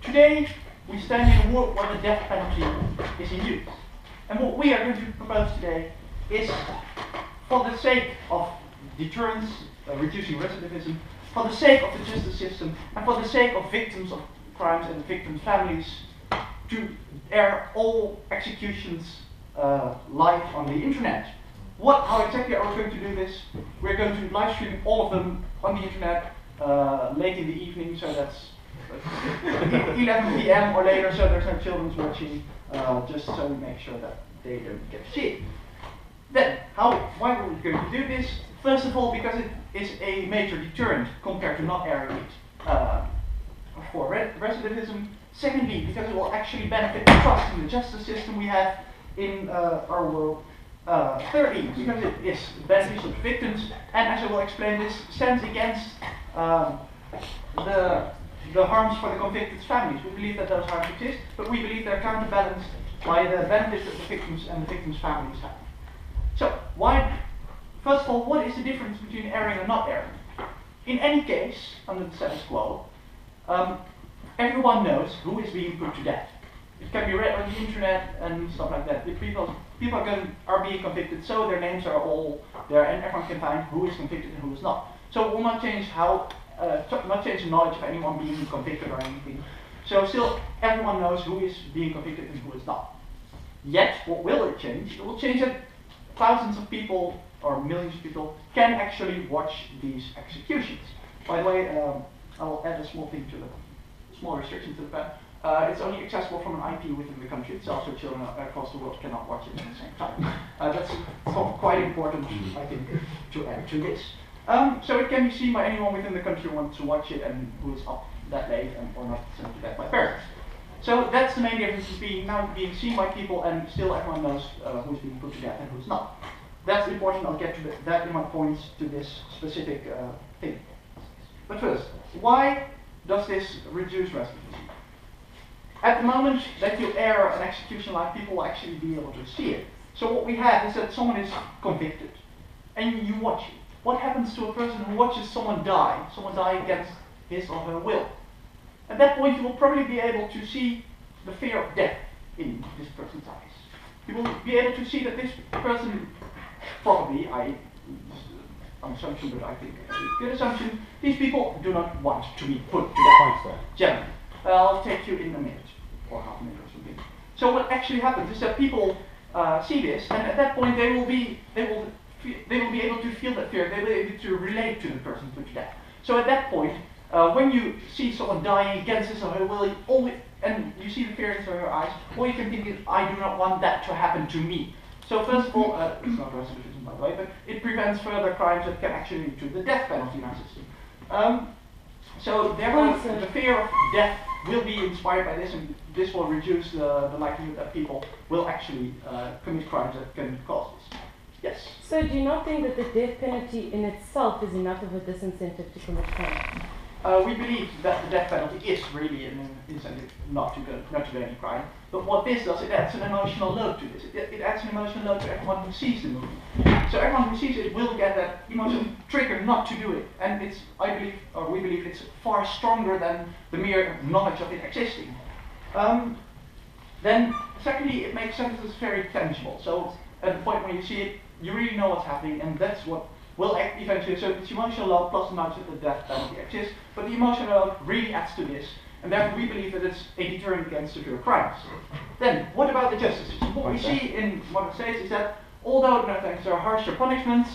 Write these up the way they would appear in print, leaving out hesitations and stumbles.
Today, we stand in a world where the death penalty is in use. And what we are going to propose today is, for the sake of deterrence, reducing recidivism, for the sake of the justice system, and for the sake of victims of crimes and victims' families, to air all executions live on the internet. How exactly are we going to do this? We're going to live stream all of them on the internet late in the evening, so that's 11 p.m. or later, so there's no children watching, just so we make sure that they don't get to see it. Then, why are we going to do this? First of all, because it is a major deterrent compared to not airing it for recidivism. Secondly, because it will actually benefit the trust in the justice system we have in our world. Thirdly, because it is beneficial to victims, and as I will explain, this stands against the harms for the convicted families. We believe that those harms exist, but we believe they're counterbalanced by the benefits that the victims and the victims' families have. So, first of all, what is the difference between airing and not airing? In any case, under the status quo, everyone knows who is being put to death. It can be read on the internet and stuff like that. If people are being convicted, so their names are all there, and everyone can find who is convicted and who is not. So it will not change not change the knowledge of anyone being convicted or anything. So still, everyone knows who is being convicted and who is not. Yet, what will it change? It will change that thousands of people or millions of people can actually watch these executions. By the way, I will add a small restriction to the pen. It's only accessible from an IP within the country itself, so children across the world cannot watch it at the same time. That's quite important, I think, to add to this. So it can be seen by anyone within the country who wants to watch it and who is up that late or not sent to bed by parents. So that's the main difference between now being seen by people and still everyone knows who's being put to death and who's not. That's important. I'll get to that in my points to this specific thing. But first, why does this reduce recidivism? At the moment that you air an execution live, people will actually be able to see it. So what we have is that someone is convicted, and you watch it. What happens to a person who watches someone die against his or her will? At that point, you will probably be able to see the fear of death in this person's eyes. You will be able to see that this person, probably, an assumption, but I think a good assumption, these people do not want to be put to death. Generally. I'll take you in a minute, or half a minute or something. So what actually happens is that people see this, and at that point they will be able to feel that fear. They will be able to relate to the person put to death. So at that point, when you see someone dying against his or her will, and you see the fear in his or her eyes, all you can think is, I do not want that to happen to me. So first of all, it's not recidivism by the way, but it prevents further crimes that can actually lead to the death penalty in our system. So therefore, the fear of death will be inspired by this, and this will reduce the likelihood that people will actually commit crimes that can cause this. Yes? So do you not think that the death penalty in itself is enough of a disincentive to commit crime? We believe that the death penalty is really an incentive not to do any crime. But what this does, it adds an emotional load to this. It adds an emotional load to everyone who sees the movie. So everyone who sees it will get that emotional trigger not to do it. And we believe it's far stronger than the mere knowledge of it existing. Then, secondly, it makes sentences very tangible. So at the point when you see it, you really know what's happening, and that's what will eventually, so it's emotional load plus the knowledge that the death penalty exists, but the emotional load really adds to this, and therefore we believe that it's a deterrent against severe crimes. Then, what about the justice system? What we see in modern states is that although there are harsher punishments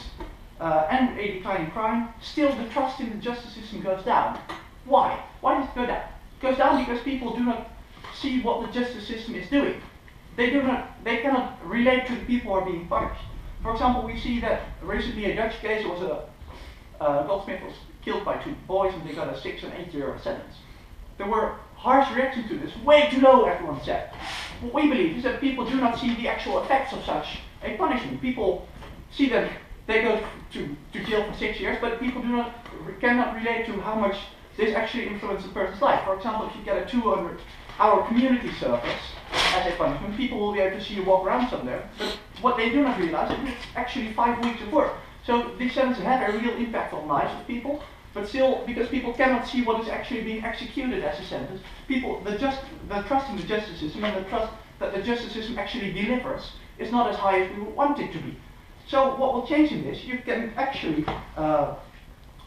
and a decline in crime, still the trust in the justice system goes down. Why? Why does it go down? It goes down because people do not see what the justice system is doing. They cannot relate to the people who are being punished. For example, we see that recently a Dutch case was a goldsmith was killed by two boys and they got a 6- and 8-year sentence. There were harsh reactions to this, way too low, everyone said. What we believe is that people do not see the actual effects of such a punishment. People see that they go to jail for 6 years, but people cannot relate to how much this actually influences a person's life. For example, if you get a 200-hour community service as a punishment, people will be able to see you walk around somewhere, but what they do not realize is it's actually 5 weeks of work. So these sentences have a real impact on lives of people, But still, because people cannot see what is actually being executed as a sentence, the trust in the justice system and the trust that the justice system actually delivers is not as high as we would want it to be. So what will change in this? You can actually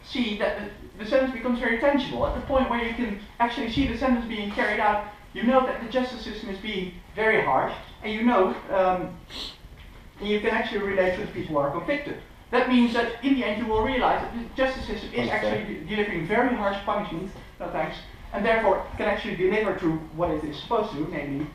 see that the sentence becomes very tangible. At the point where you can actually see the sentence being carried out, you know that the justice system is being very harsh, and you know you can actually relate to the people who are convicted. That means that in the end you will realize that the justice system is actually delivering very harsh punishments, no thanks, and therefore can actually deliver to what it is supposed to, namely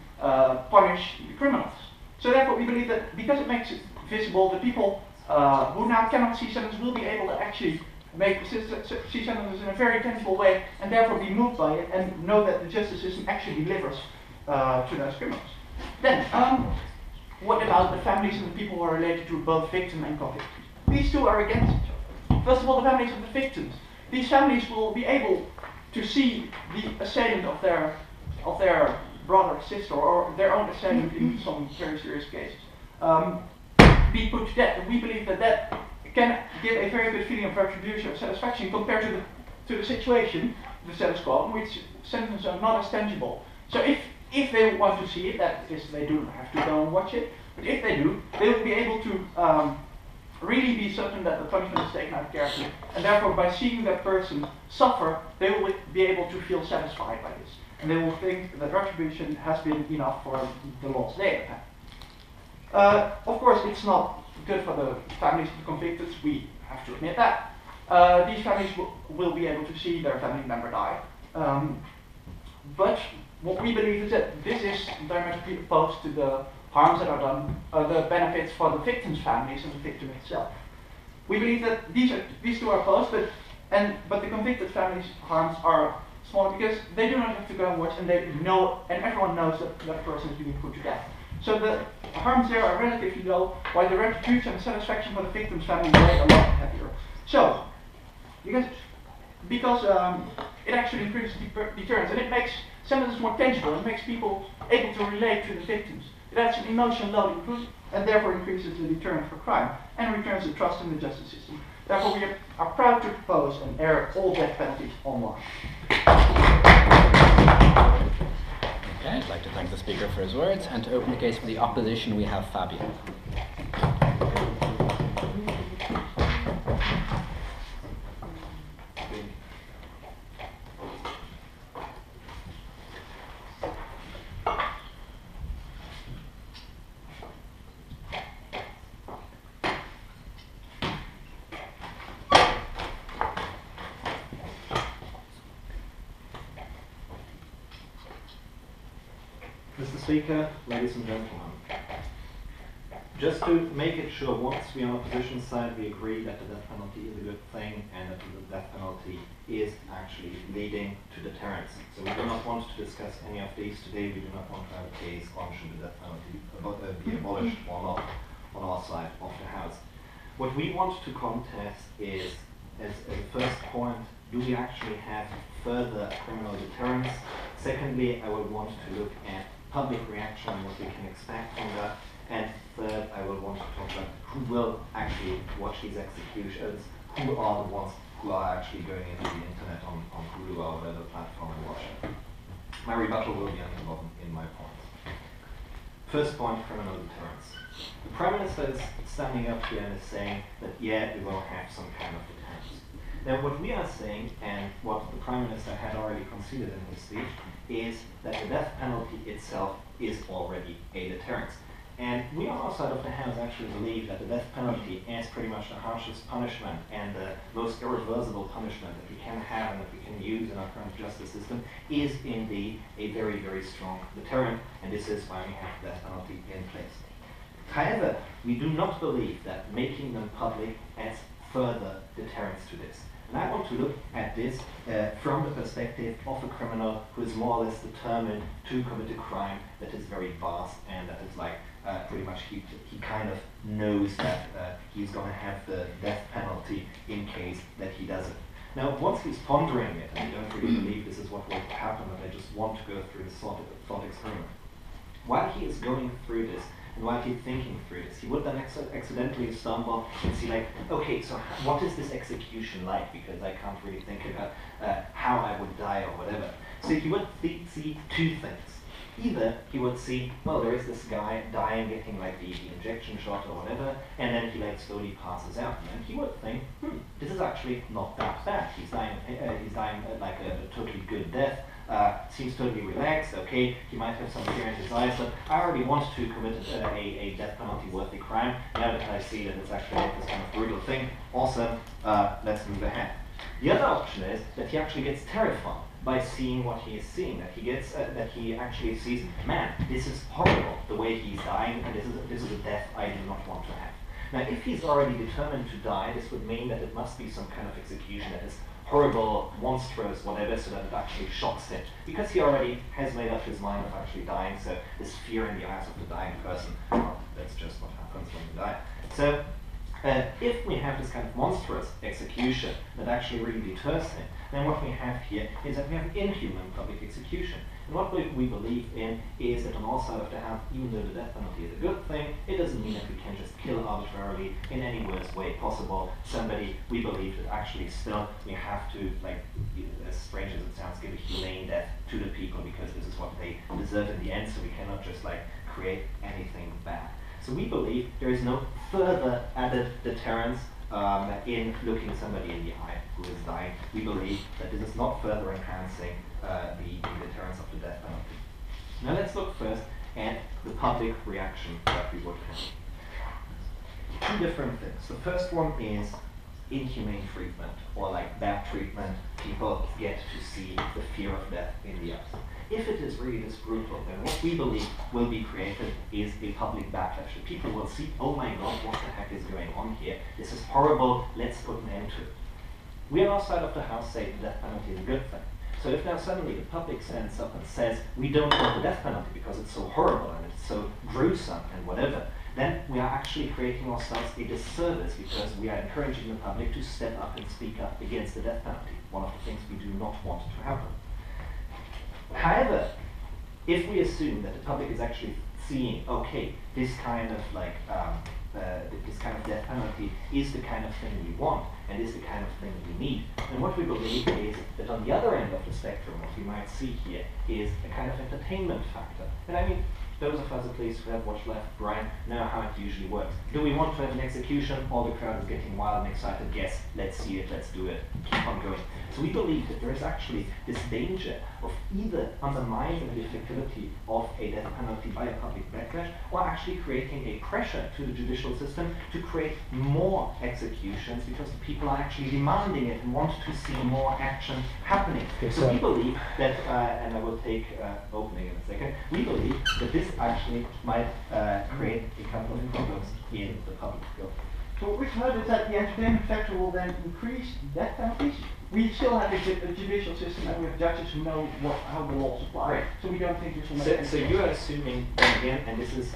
punish the criminals. So therefore we believe that because it makes it visible, the people who now cannot see sentences will be able to actually see sentences in a very tangible way and therefore be moved by it and know that the justice system actually delivers to those criminals. Then, what about the families and the people who are related to both victim and convict? These two are against each other. First of all, the families of the victims. These families will be able to see the assailant of their brother, sister, or their own assailant in some very serious cases be put to death. And we believe that that can give a very good feeling of retribution, of satisfaction, compared to the situation, the status quo, in which sentences are not as tangible. So if they want to see it, that is, they do have to go and watch it, but if they do, they will be able to really be certain that the punishment is taken out of character, and therefore by seeing that person suffer, they will be able to feel satisfied by this. And they will think that retribution has been enough for the loss they have had. Of course, it's not good for the families of the convicted, we have to admit that. These families will be able to see their family member die. But what we believe is that this is diametrically opposed to the harms that are done, the benefits for the victims' families and the victim itself. We believe that these two are opposed, but the convicted families' harms are smaller because they do not have to go and watch, and they know, and everyone knows that that person is being put to death. So the harms there are relatively low, while the retribution and satisfaction for the victim's family weigh a lot heavier. So, because it actually increases deterrence, and it makes sentences more tangible, it makes people able to relate to the victims. It adds an emotional load, and therefore increases the deterrent for crime, and returns the trust in the justice system. Therefore, we are proud to propose and air all death penalties online. Okay, I'd like to thank the speaker for his words, and to open the case for the opposition, we have Fabian. Mr. Speaker, ladies and gentlemen, just to make it sure, once we on the opposition side we agree that the death penalty is a good thing and that the death penalty is actually leading to deterrence. So we do not want to discuss any of these today. We do not want to have a case on should the death penalty be abolished or not on our side of the house. What we want to contest is, as a first point, do we actually have further criminal deterrence? Secondly, I would want to look at public reaction and what we can expect from that. And third, I will want to talk about who will actually watch these executions, who are the ones who are actually going into the internet on Hulu or whatever platform and watch it. My rebuttal will be on the bottom in my points. First point, criminal deterrence. The Prime Minister is standing up here and is saying that, yeah, we will have some kind of deterrence. Now, what we are saying, and what the Prime Minister had already conceded in his speech, is that the death penalty itself is already a deterrence. And we on our side of the house actually believe that the death penalty, as pretty much the harshest punishment and the most irreversible punishment that we can have and that we can use in our current justice system, is indeed a very, very strong deterrent, and this is why we have the death penalty in place. However, we do not believe that making them public adds further deterrence to this. And I want to look at this from the perspective of a criminal who is more or less determined to commit a crime that is very vast and that is like pretty much he kind of knows that he's going to have the death penalty in case that he does it. Now, once he's pondering it, and I don't really believe this is what will happen, but I just want to go through this thought experiment. While he is going through this, and while he's thinking through this, he would then accidentally stumble and see like, okay, so what is this execution like? Because I can't really think about how I would die or whatever. So he would see two things. Either he would see, well, there is this guy dying, getting like the injection shot or whatever, and then he like slowly passes out, and then he would think, this is actually not that bad. He's dying like a totally good death. Seems totally relaxed. Okay, he might have some fear in his eyes, but I already want to commit a death penalty worthy crime. Now that I see that it's actually like this kind of brutal thing, awesome. Let's move ahead. The other option is that he actually gets terrified by seeing what he is seeing, that he actually sees, man, this is horrible, the way he's dying, and this is a death I do not want to have. Now, if he's already determined to die, this would mean that it must be some kind of execution that is horrible, monstrous, whatever, so that it actually shocks him. Because he already has made up his mind of actually dying, so this fear in the eyes of the dying person, well, that's just what happens when you die. So, if we have this kind of monstrous execution that actually really deters him, then what we have here is that we have inhuman public execution. And what we believe in is that on all sides of the house, even though the death penalty is a good thing, it doesn't mean that we can just kill arbitrarily in any worst way possible somebody. We believe that actually still we have to, like, as strange as it sounds, give a humane death to the people because this is what they deserve in the end, so we cannot just like create anything bad. So we believe there is no further added deterrence in looking somebody in the eye who is dying. We believe that this is not further enhancing the deterrence of the death penalty. Now let's look first at the public reaction that we would have. Two different things. The first one is inhumane treatment, or like bad treatment. People get to see the fear of death in the eyes. If it is really this brutal, then what we believe will be created is a public backlash. People will see, oh my god, what the heck is going on here? This is horrible, let's put an end to it. We on our side of the house say the death penalty is a good thing. So if now suddenly the public stands up and says, we don't want the death penalty because it's so horrible and it's so gruesome and whatever, then we are actually creating ourselves a disservice because we are encouraging the public to step up and speak up against the death penalty, one of the things we do not want to happen. However, if we assume that the public is actually seeing, okay, this kind of like this kind of death penalty is the kind of thing we want and is the kind of thing we need, then what we believe is that on the other end of the spectrum, what we might see here is a kind of entertainment factor. And I mean, those of us at least who have watched Left Brain know how it usually works. Do we want to have an execution? All the crowd is getting wild and excited. Yes, let's see it, let's do it, keep on going. So we believe that there is actually this danger of either undermining the effectivity of a death penalty by a public backlash, or actually creating a pressure to the judicial system to create more executions because the people are actually demanding it and want to see more action happening. So we believe that, and I will take opening in a second, we believe that this actually might create a couple of problems in the public field. So what we've heard is that the entertainment factor will then increase death penalties. We still have a judicial system and we have judges who know how the laws apply. Right. So we don't think this will make sense. So you are assuming, again, and this is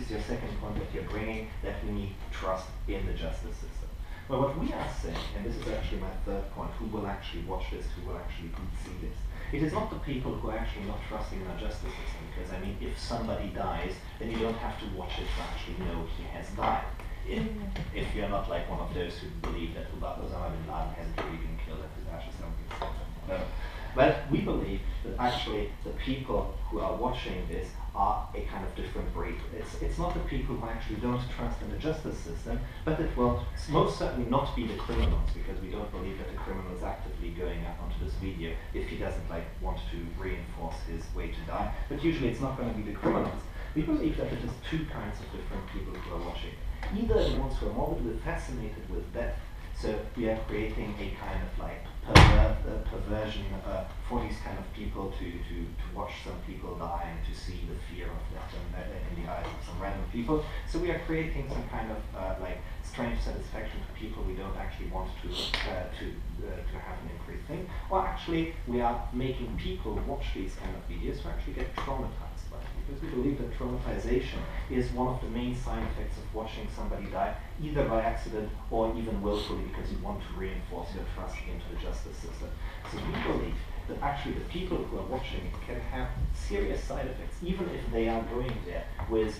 your second point that you're bringing, that we need trust in the justice system. Well, what we are saying, and this is actually my third point, who will actually watch this, who will actually see this, it is not the people who are actually not trusting in our justice system, because I mean, if somebody dies, then you don't have to watch it to actually know he has died. If you're not like one of those who believe that Osama bin Laden hasn't really been killed at his ashes, no. But we believe that actually the people who are watching this are a kind of different breed. It's not the people who actually don't trust in the justice system, but it will most certainly not be the criminals, because we don't believe that the criminal is actively going up onto this video if he doesn't like want to reinforce his way to die. But usually it's not going to be the criminals. We believe that it is two kinds of different people who are watching. Either the ones who are morbidly fascinated with death, so we are creating a kind of like perversion for these kind of people to watch some people die and to see the fear of death in the eyes of some random people. So we are creating some kind of like strange satisfaction to people we don't actually want to have an increased thing. Or actually we are making people watch these kind of videos who actually get traumatized by it. Because we believe that traumatization is one of the main side effects of watching somebody die, either by accident or even willfully, because you want to reinforce your trust into the justice system. So we believe that actually the people who are watching it can have serious side effects, even if they are going there with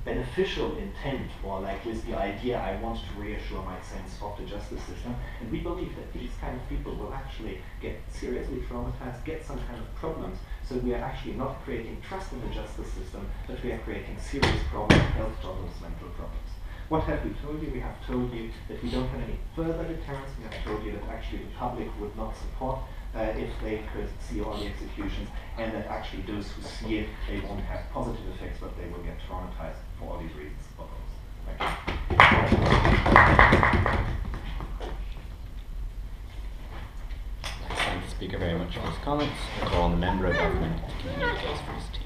beneficial intent, or like with the idea, I want to reassure my sense of the justice system. And we believe that these kind of people will actually get seriously traumatized, get some kind of problems. So we are actually not creating trust in the justice system, but we are creating serious problems, health problems, mental problems. What have we told you? We have told you that we don't have any further deterrence. We have told you that actually the public would not support if they could see all the executions, and that actually those who see it, they won't have positive effects, but they will get traumatized for all these reasons. Thank you. I thank the speaker very much for his comments. I call on the member of government to continue the case for his teams.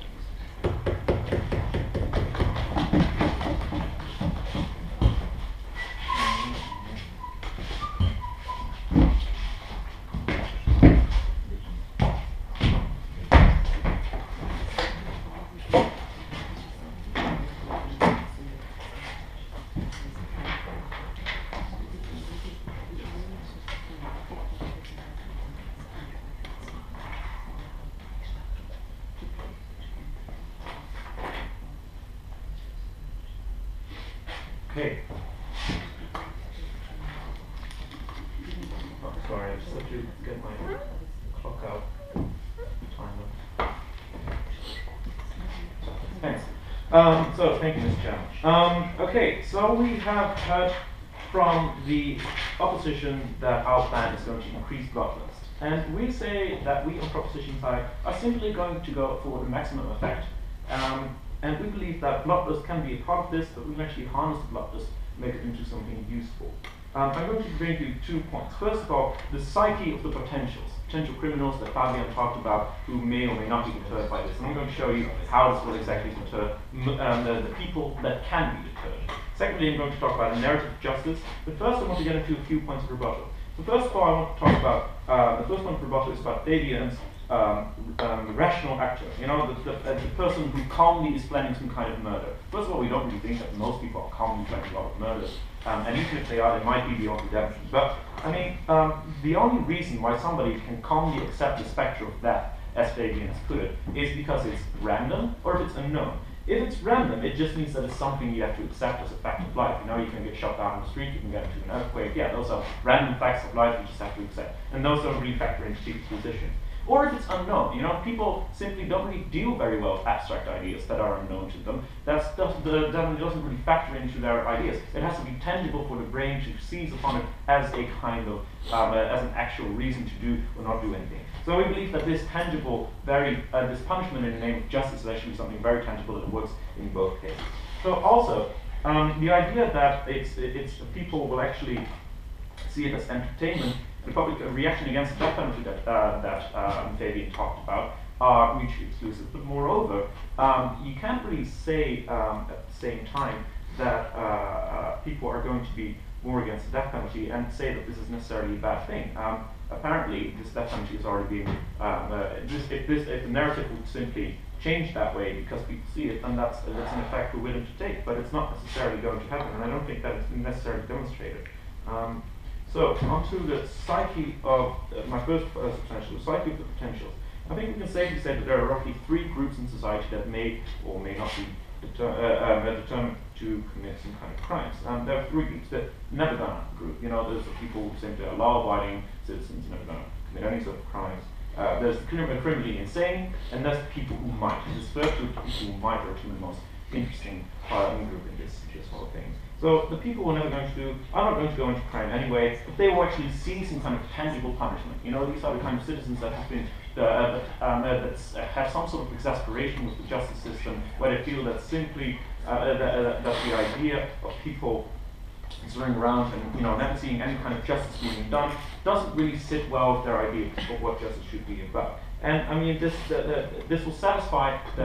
Okay. Oh, sorry, I just have to get my clock out. Timer. Thanks. So, thank you, Mr. Chairman. Okay, so we have heard from the opposition that our plan is going to increase bloodlust. And we say that we on proposition side are simply going to go for the maximum effect. And we believe that bloodlust can be a part of this, but we can actually harness the bloodlust, make it into something useful. I'm going to bring you 2 points. First of all, the psyche of the potential criminals that Fabian talked about, who may or may not be deterred by this. And I'm going to show you how this will exactly deter the people that can be deterred. Secondly, I'm going to talk about a narrative of justice. But first, I want to get into a few points of rebuttal. So first of all, I want to talk about, the first point of rebuttal is about Idion's rational actor, you know, the person who calmly is planning some kind of murder. First of all, we don't really think that most people are calmly planning a lot of murders, and even if they are, they might be beyond redemption. But, I mean, the only reason why somebody can calmly accept the spectre of death, as Fabian has put it, is because it's random or if it's unknown. If it's random, it just means that it's something you have to accept as a fact of life. You know, you can get shot down on the street, you can get into an earthquake. Yeah, those are random facts of life you just have to accept. And those don't really factor into people's positions. Or if it's unknown, you know, people simply don't really deal very well with abstract ideas that are unknown to them. That doesn't really factor into their ideas. It has to be tangible for the brain to seize upon it as a kind of, as an actual reason to do or not do anything. So we believe that this tangible, this punishment in the name of justice is actually something very tangible that works in both cases. So also, the idea that it's people will actually see it as entertainment, the public reaction against the death penalty that Fabian talked about are mutually exclusive. But moreover, you can't really say at the same time that people are going to be more against the death penalty and say that this is necessarily a bad thing. Apparently, this death penalty is already being, if the narrative would simply change that way because people see it, then that's an effect we're willing to take, but it's not necessarily going to happen, and I don't think that it's necessarily demonstrated. So, onto the psyche of, my first potential, the psyche of the potentials. I think we can safely say that there are roughly 3 groups in society that may or may not be determined to commit some kind of crimes. There are 3 groups. The never gonna group, you know, there's the people who simply are law-abiding citizens, never gonna commit any sort of crimes. There's the criminally insane, and there's the people who might. This first group of people who might are actually the most interesting group in this whole thing. So the people who are never going to do, are not going to go into crime anyway, but they will actually see some kind of tangible punishment. You know, these are the kind of citizens that have been, that have some sort of exasperation with the justice system, where they feel that simply, that the idea of people running around and, you know, never seeing any kind of justice being done doesn't really sit well with their idea of what justice should be about. And I mean, this will satisfy the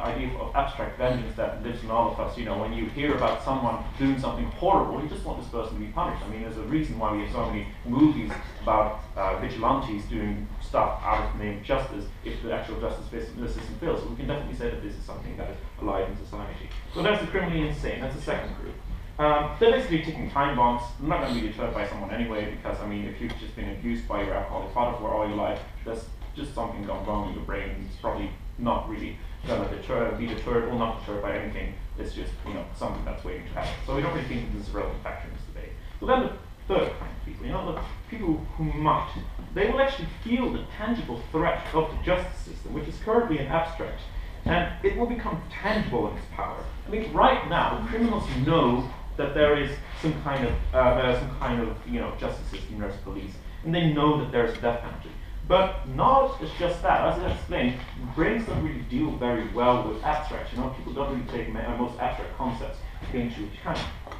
idea of abstract vengeance that lives in all of us. You know, when you hear about someone doing something horrible, you just want this person to be punished. I mean, there's a reason why we have so many movies about vigilantes doing stuff out of the name of justice if the actual justice system fails. So we can definitely say that this is something that is alive in society. So that's the criminally insane. That's the second group. They're basically ticking time bombs. They're not going to be deterred by someone anyway, because I mean, if you've just been abused by your alcoholic father for all your life, there's just something gone wrong in your brain. It's probably not really going to be deterred or not deterred by anything. It's just, you know, something that's waiting to happen. So we don't really think this is a relevant factor in this debate. So then the third kind of people, you know, the people who might, they will actually feel the tangible threat of the justice system, which is currently an abstract, and it will become tangible in its power. I mean, right now, criminals know that there is some kind of you know, justice system, there's police, and they know that there's a death penalty. But knowledge is just that. As I explained, brains don't really deal very well with abstract. You know, people don't really take most abstract concepts into account.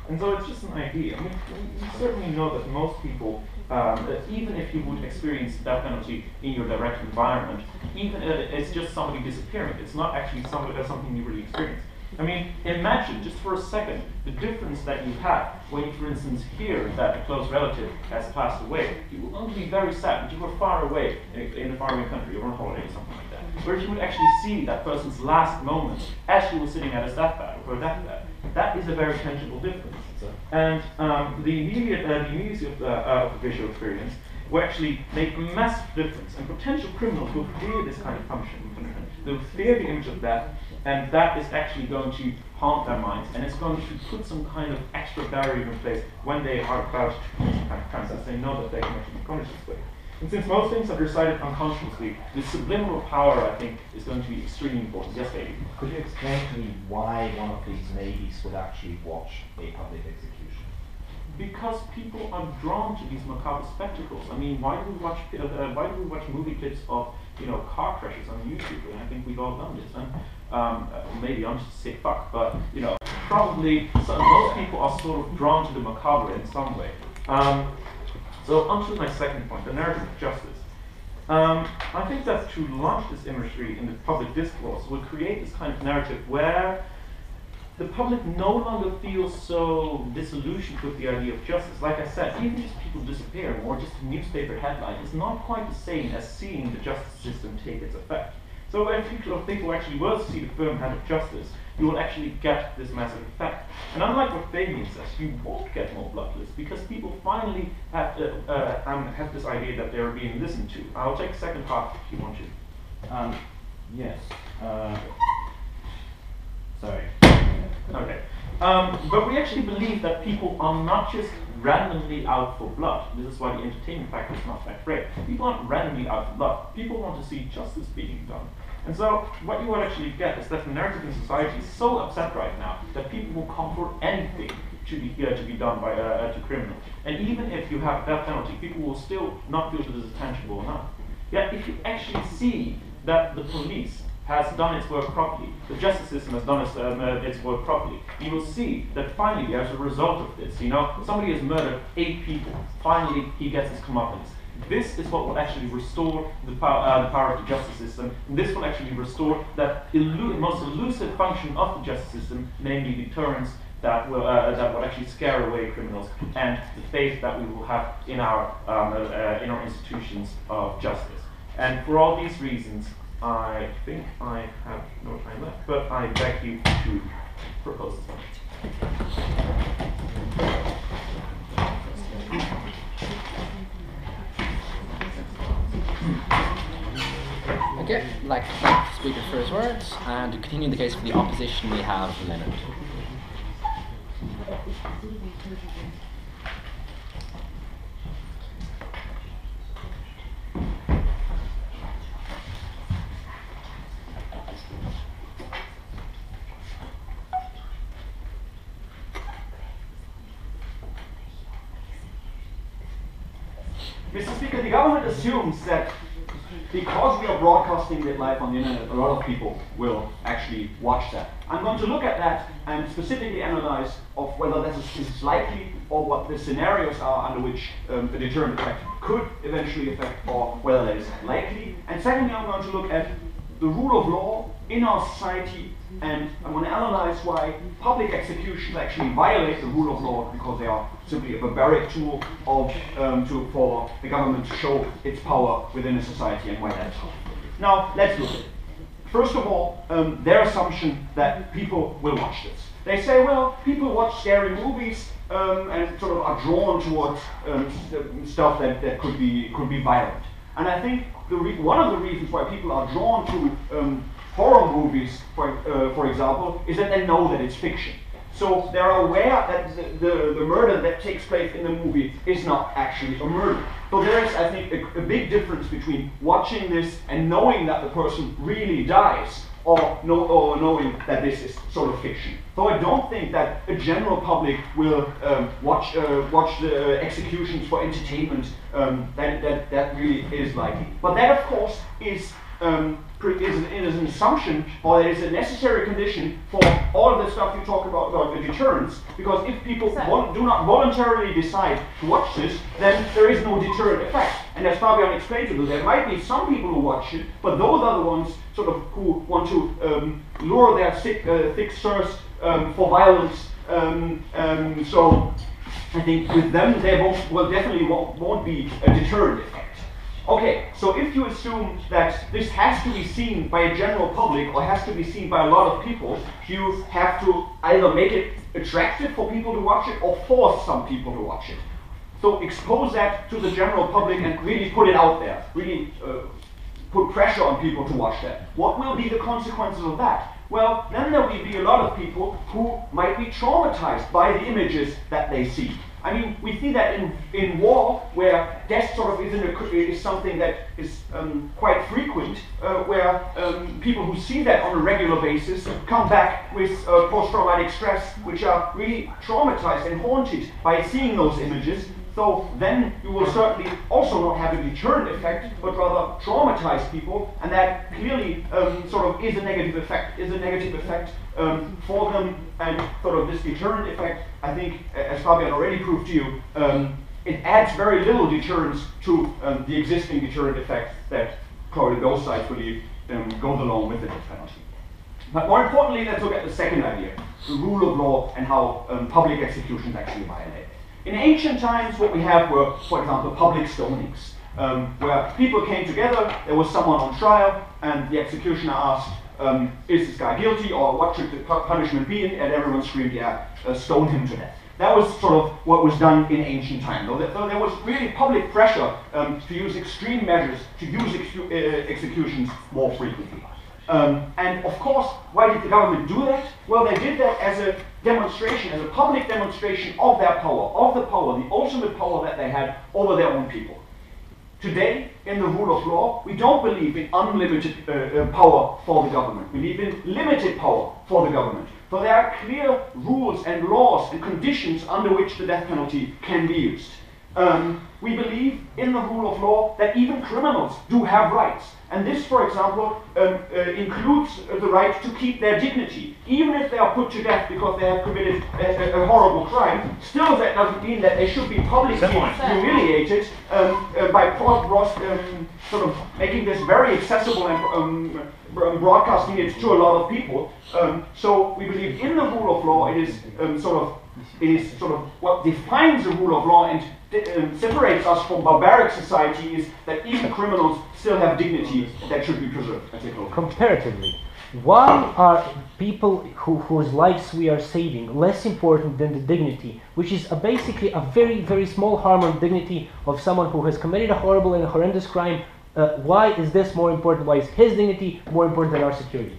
And so it's just an idea. I mean, you certainly know that most people, even if you would experience death penalty in your direct environment, even if it's just somebody disappearing, it's not actually something you really experience. I mean, imagine just for a second the difference that you have when you, for instance, hear that a close relative has passed away. You will only be very sad, but you were far away in a faraway country or on holiday or something like that. Whereas you would actually see that person's last moments as she was sitting at his deathbed or her deathbed. That is a very tangible difference. And the immediacy of the visual experience will actually make a massive difference. And potential criminals will fear this kind of function. They'll fear the image of death, and that is actually going to haunt their minds, and it's going to put some kind of extra barrier in place when they are about to commit some kind of crime, since they know that they can actually be punished this way. And since most things are decided unconsciously, the subliminal power, I think, is going to be extremely important. Yes, David? Could you explain to me why one of these ladies would actually watch a public execution? Because people are drawn to these macabre spectacles. I mean, why do we watch movie clips of, you know, car crashes on YouTube? And I think we've all done this. And maybe I'm just a sick fuck, but you know, probably most people are sort of drawn to the macabre in some way. So on to my second point, the narrative of justice. I think that to launch this imagery in the public discourse will create this kind of narrative where the public no longer feels so disillusioned with the idea of justice. Like I said, even just people disappearing or just a newspaper headline is not quite the same as seeing the justice system take its effect. So when people actually will see the firm hand of justice, you will actually get this massive effect. And unlike what Fabian says, you won't get more bloodless because people finally have this idea that they're being listened to. I'll take a second part if you want to. Yes. Sorry. Okay. But we actually believe that people are not just randomly out for blood. This is why the entertainment factor is not that great. People aren't randomly out for blood. People want to see justice being done. And so what you will actually get is that the narrative in society is so upset right now that people will call for anything to be done by to criminals. And even if you have death penalty, people will still not feel that this is tangible enough. Yet if you actually see that the police has done its work properly, the justice system has done its work properly, you will see that finally as a result of this, you know, somebody has murdered 8 people, finally he gets his comeuppance. This is what will actually restore the power of the justice system. And this will actually restore that most elusive function of the justice system, namely deterrence, that will actually scare away criminals, and the faith that we will have in our institutions of justice. And for all these reasons, I think I have no time left, but I beg you to propose this one. Okay, I'd like to thank the speaker for his words, and to continue the case for the opposition, we have Lund. Mr. Speaker, the government assumes that because we are broadcasting it live on the internet, a lot of people will actually watch that. I'm going to look at that and specifically analyze of whether this is likely or what the scenarios are under which a deterrent effect could eventually affect, or whether that is likely. And secondly, I'm going to look at the rule of law in our society, and I'm going to analyze why public executions actually violate the rule of law, because they are simply a barbaric tool for the government to show its power within a society, and why that's harmful. Now, let's look at it. First of all, their assumption that people will watch this. They say, well, people watch scary movies and sort of are drawn towards stuff that could be violent. And I think one of the reasons why people are drawn to horror movies, for example, is that they know that it's fiction. So they're aware that the murder that takes place in the movie is not actually a murder. So there is, I think, a big difference between watching this and knowing that the person really dies, or knowing that this is sort of fiction. So I don't think that a general public will watch the executions for entertainment. That really is likely. But that, of course, is an assumption, or there is a necessary condition for all of the stuff you talk about the deterrence, because if people do not voluntarily decide to watch this, then there is no deterrent effect. And as Fabian explained to you, there might be some people who watch it, but those are the ones sort of who want to lure their thick thirst for violence. So I think with them, there definitely won't be a deterrent effect. Okay, so if you assume that this has to be seen by a general public or has to be seen by a lot of people, you have to either make it attractive for people to watch it or force some people to watch it. So expose that to the general public and really put it out there, really put pressure on people to watch that. What will be the consequences of that? Well, then there will be a lot of people who might be traumatized by the images that they see. I mean, we see that in war, where death sort of is something that is quite frequent, where people who see that on a regular basis come back with post-traumatic stress, which are really traumatized and haunted by seeing those images. So then you will certainly also not have a deterrent effect, but rather traumatize people, and that clearly sort of is a negative effect. For them, and sort of this deterrent effect, I think, as Fabian already proved to you, it adds very little deterrence to the existing deterrent effect that probably both sides believe goes along with the death penalty. But more importantly, let's look at the second idea, the rule of law and how public executions actually violate. In ancient times, what we have were, for example, public stonings, where people came together, there was someone on trial, and the executioner asked, is this guy guilty, or what should the punishment be? And everyone screamed, yeah, stone him to death. That was sort of what was done in ancient times. So there was really public pressure to use extreme measures, to use executions more frequently. And of course, why did the government do that? Well, they did that as a demonstration, as a public demonstration of their power, the ultimate power that they had over their own people. Today, in the rule of law, we don't believe in unlimited power for the government. We believe in limited power for the government. So there are clear rules and laws and conditions under which the death penalty can be used. We believe in the rule of law that even criminals do have rights. And this, for example, includes the right to keep their dignity. Even if they are put to death because they have committed a horrible crime, still that doesn't mean that they should be publicly humiliated by sort of making this very accessible and broadcasting it to a lot of people. So we believe in the rule of law. It is sort of what defines the rule of law and separates us from barbaric society, is that even criminals still have dignity that should be preserved. Comparatively, why are people whose lives we are saving less important than the dignity, which is basically a very, very small harm on dignity of someone who has committed a horrible and horrendous crime? Why is this more important? Why is his dignity more important than our security?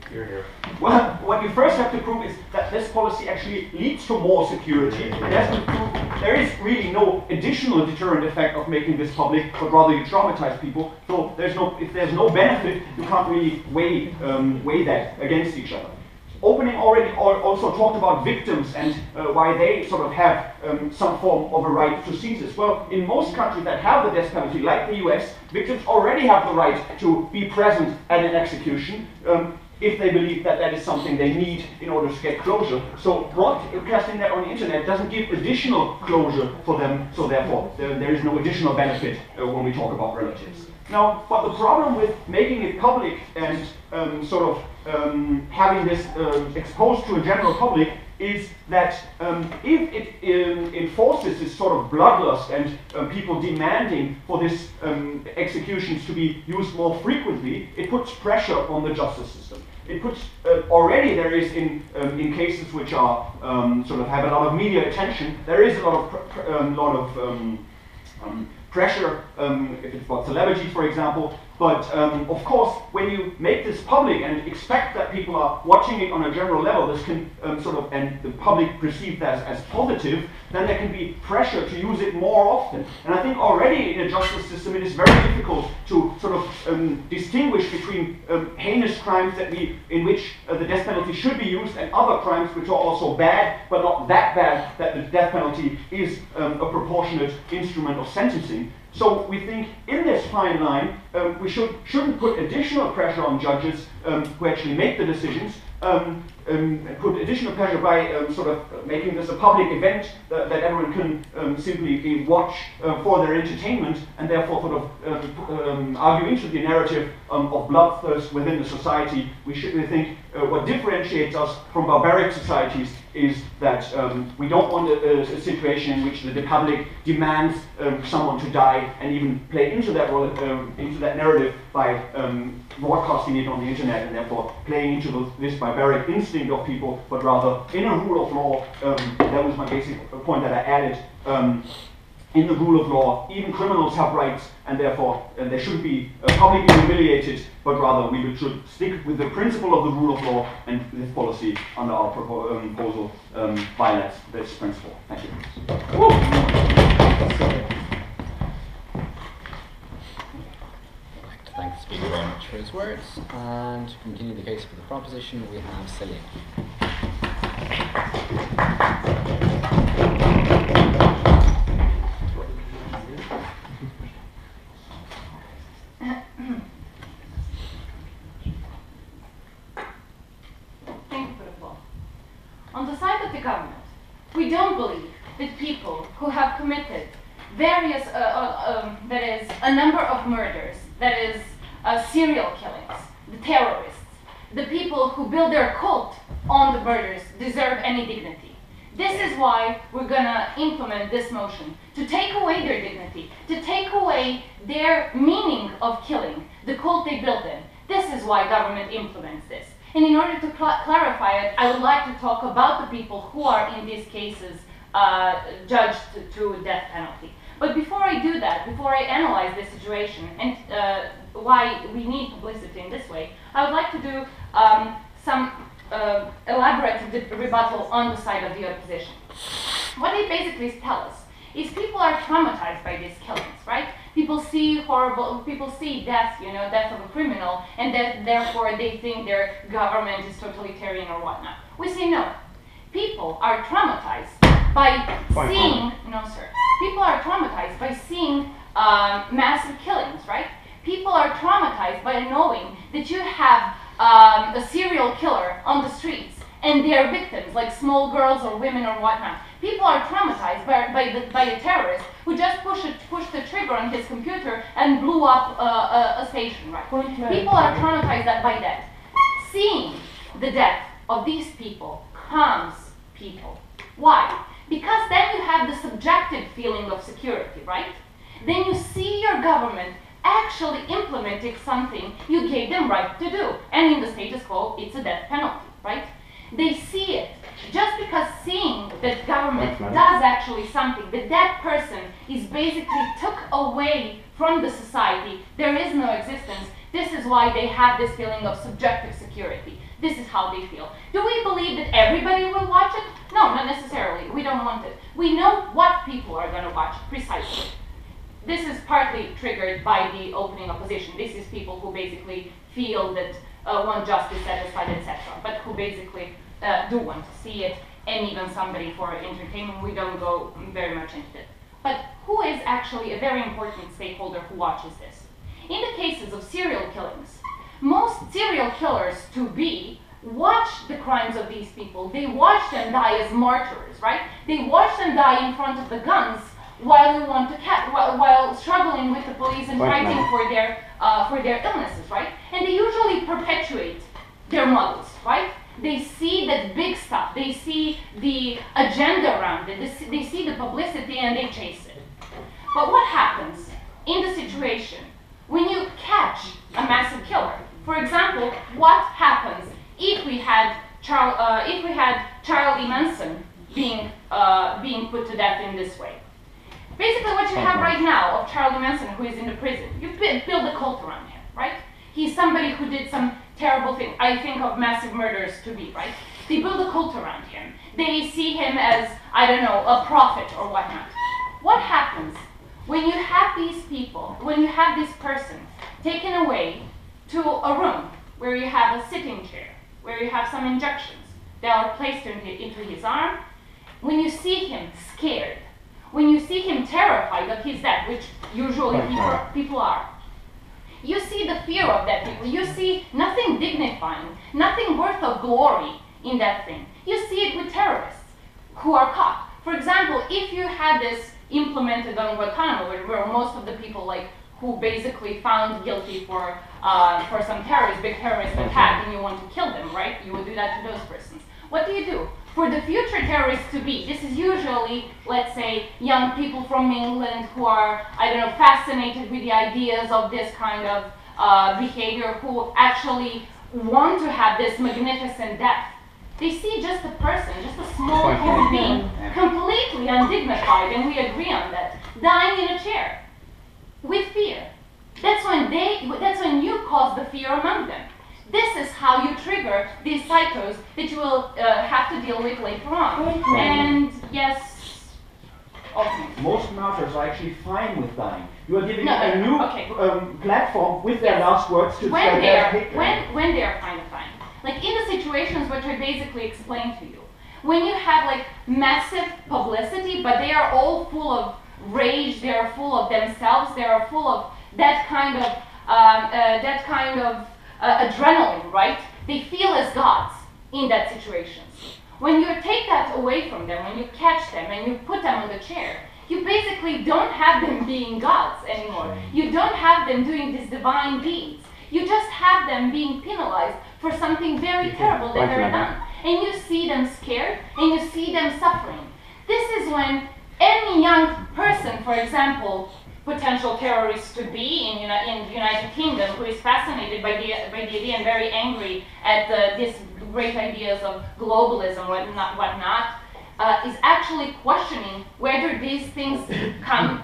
Well, what you first have to prove is that this policy actually leads to more security. It has to prove there is really no additional deterrent effect of making this public, but rather you traumatize people. So if there's no benefit, you can't really weigh that against each other. Opening already also talked about victims and why they sort of have some form of a right to seize this. Well, in most countries that have the death penalty, like the US, victims already have the right to be present at an execution if they believe that that is something they need in order to get closure. So broadcasting that on the internet doesn't give additional closure for them, so therefore there is no additional benefit when we talk about relatives. Now, but the problem with making it public and having this exposed to a general public is that if it enforces this sort of bloodlust and people demanding for this executions to be used more frequently, it puts pressure on the justice system. it puts already there is in cases which are sort of have a lot of media attention, there is a lot of pressure if it's about celebrities, for example. But of course, when you make this public and expect that people are watching it on a general level, this can and the public perceive that as positive, then there can be pressure to use it more often. And I think already in a justice system, it is very difficult to sort of distinguish between heinous crimes in which the death penalty should be used and other crimes which are also bad, but not that bad that the death penalty is a proportionate instrument of sentencing. So we think in this fine line, we shouldn't put additional pressure on judges who actually make the decisions, put additional pressure by sort of making this a public event that everyone can simply watch for their entertainment, and therefore sort of argue into the narrative of bloodthirst within the society. We think what differentiates us from barbaric societies is that we don't want a situation in which the public demands someone to die and even play into that role, into that narrative by broadcasting it on the internet and therefore playing into this barbaric instinct of people, but rather in a rule of law. That was my basic point that I added. In the rule of law, even criminals have rights, and therefore they shouldn't be publicly humiliated, but rather we should stick with the principle of the rule of law, and this policy under our proposal violates this principle. Thank you. I'd like to thank the speaker very much for his words, and to continue the case for the proposition, we have Celine. On the side of the government, we don't believe that people who have committed various, that is, a number of murders, that is, serial killings, the terrorists, the people who build their cult on the murders deserve any dignity. This is why we're gonna implement this motion, to take away their dignity, to take away their meaning of killing, the cult they built in. This is why government implements this. And in order to clarify it, I would like to talk about the people who are in these cases judged to death penalty. But before I do that, before I analyze this situation and why we need publicity in this way, I would like to do some elaborate rebuttal on the side of the opposition. What they basically tell us is people are traumatized by these killings, right? People see death, death of a criminal, and that therefore they think their government is totalitarian or whatnot. We say no. People are traumatized by seeing, people are traumatized by seeing massive killings, right? People are traumatized by knowing that you have a serial killer on the streets and their victims, like small girls or women or whatnot. People are traumatized by a terrorist who just pushed the trigger on his computer and blew up a station, right? People are traumatized by that. Seeing the death of these people calms people. Why? Because then you have the subjective feeling of security, right? Then you see your government actually implementing something you gave them right to do. And in the status quo, it's a death penalty, right? They see it. Just because seeing that government does actually something, that that person is basically took away from the society, there is no existence, this is why they have this feeling of subjective security. This is how they feel. Do we believe that everybody will watch it? No, not necessarily. We don't want it. We know what people are going to watch precisely. This is partly triggered by the opening opposition. This is people who basically feel that want justice satisfied, etc., but who basically do want to see it, and even somebody for entertainment. We don't go very much into it. But who is actually a very important stakeholder who watches this? In the cases of serial killings, most serial killers watch the crimes of these people. They watch them die as martyrs, right? They watch them die in front of the guns while while struggling with the police and fighting for their illnesses, right? And they usually perpetuate their models, right? They see that big stuff. They see the agenda around it. They see the publicity and they chase it. But what happens in the situation when you catch a massive killer? For example, what happens if we had Charlie Manson being put to death in this way. Basically, what you have right now of Charlie Manson, who is in the prison, you build a cult around him, right? He's somebody who did some terrible thing. I think of massive murders to be, right? They build a cult around him. They see him as, I don't know, a prophet or whatnot. What happens when you have these people, when you have this person taken away to a room where you have a sitting chair, where you have some injections that are placed into his arm, when you see him scared, when you see him terrified of his death, which usually people are, you see the fear of that people. You see nothing dignifying, nothing worth of glory in that thing. You see it with terrorists who are caught. For example, if you had this implemented on Guantanamo, where most of the people who basically found guilty for some big terrorist attack, and you want to kill them, right? You would do that to those persons. What do? For the future terrorists to be, this is usually, let's say, young people from England who are, I don't know, fascinated with the ideas of this kind of behavior, who actually want to have this magnificent death. They see just a person, just a small human being, completely undignified, and we agree on that, dying in a chair with fear. That's when you cause the fear among them. This is how you trigger these psychos that you will have to deal with later on. And yes, okay. Most martyrs are actually fine with dying. You are giving No, a new platform with their last words to when they are Hitler. when they are fine. Like in the situations which I basically explained to you, when you have massive publicity, but they are all full of rage, they are full of themselves, they are full of that kind of adrenaline, right? They feel as gods in that situation. When you take that away from them, when you catch them and you put them on the chair, you basically don't have them being gods anymore. You don't have them doing these divine deeds. You just have them being penalized for something very terrible that they've done. And you see them scared, and you see them suffering. This is when any young person, for example, potential terrorist to be in the United Kingdom, who is fascinated by the idea and very angry at these great ideas of globalism, whatnot, is actually questioning whether these things come,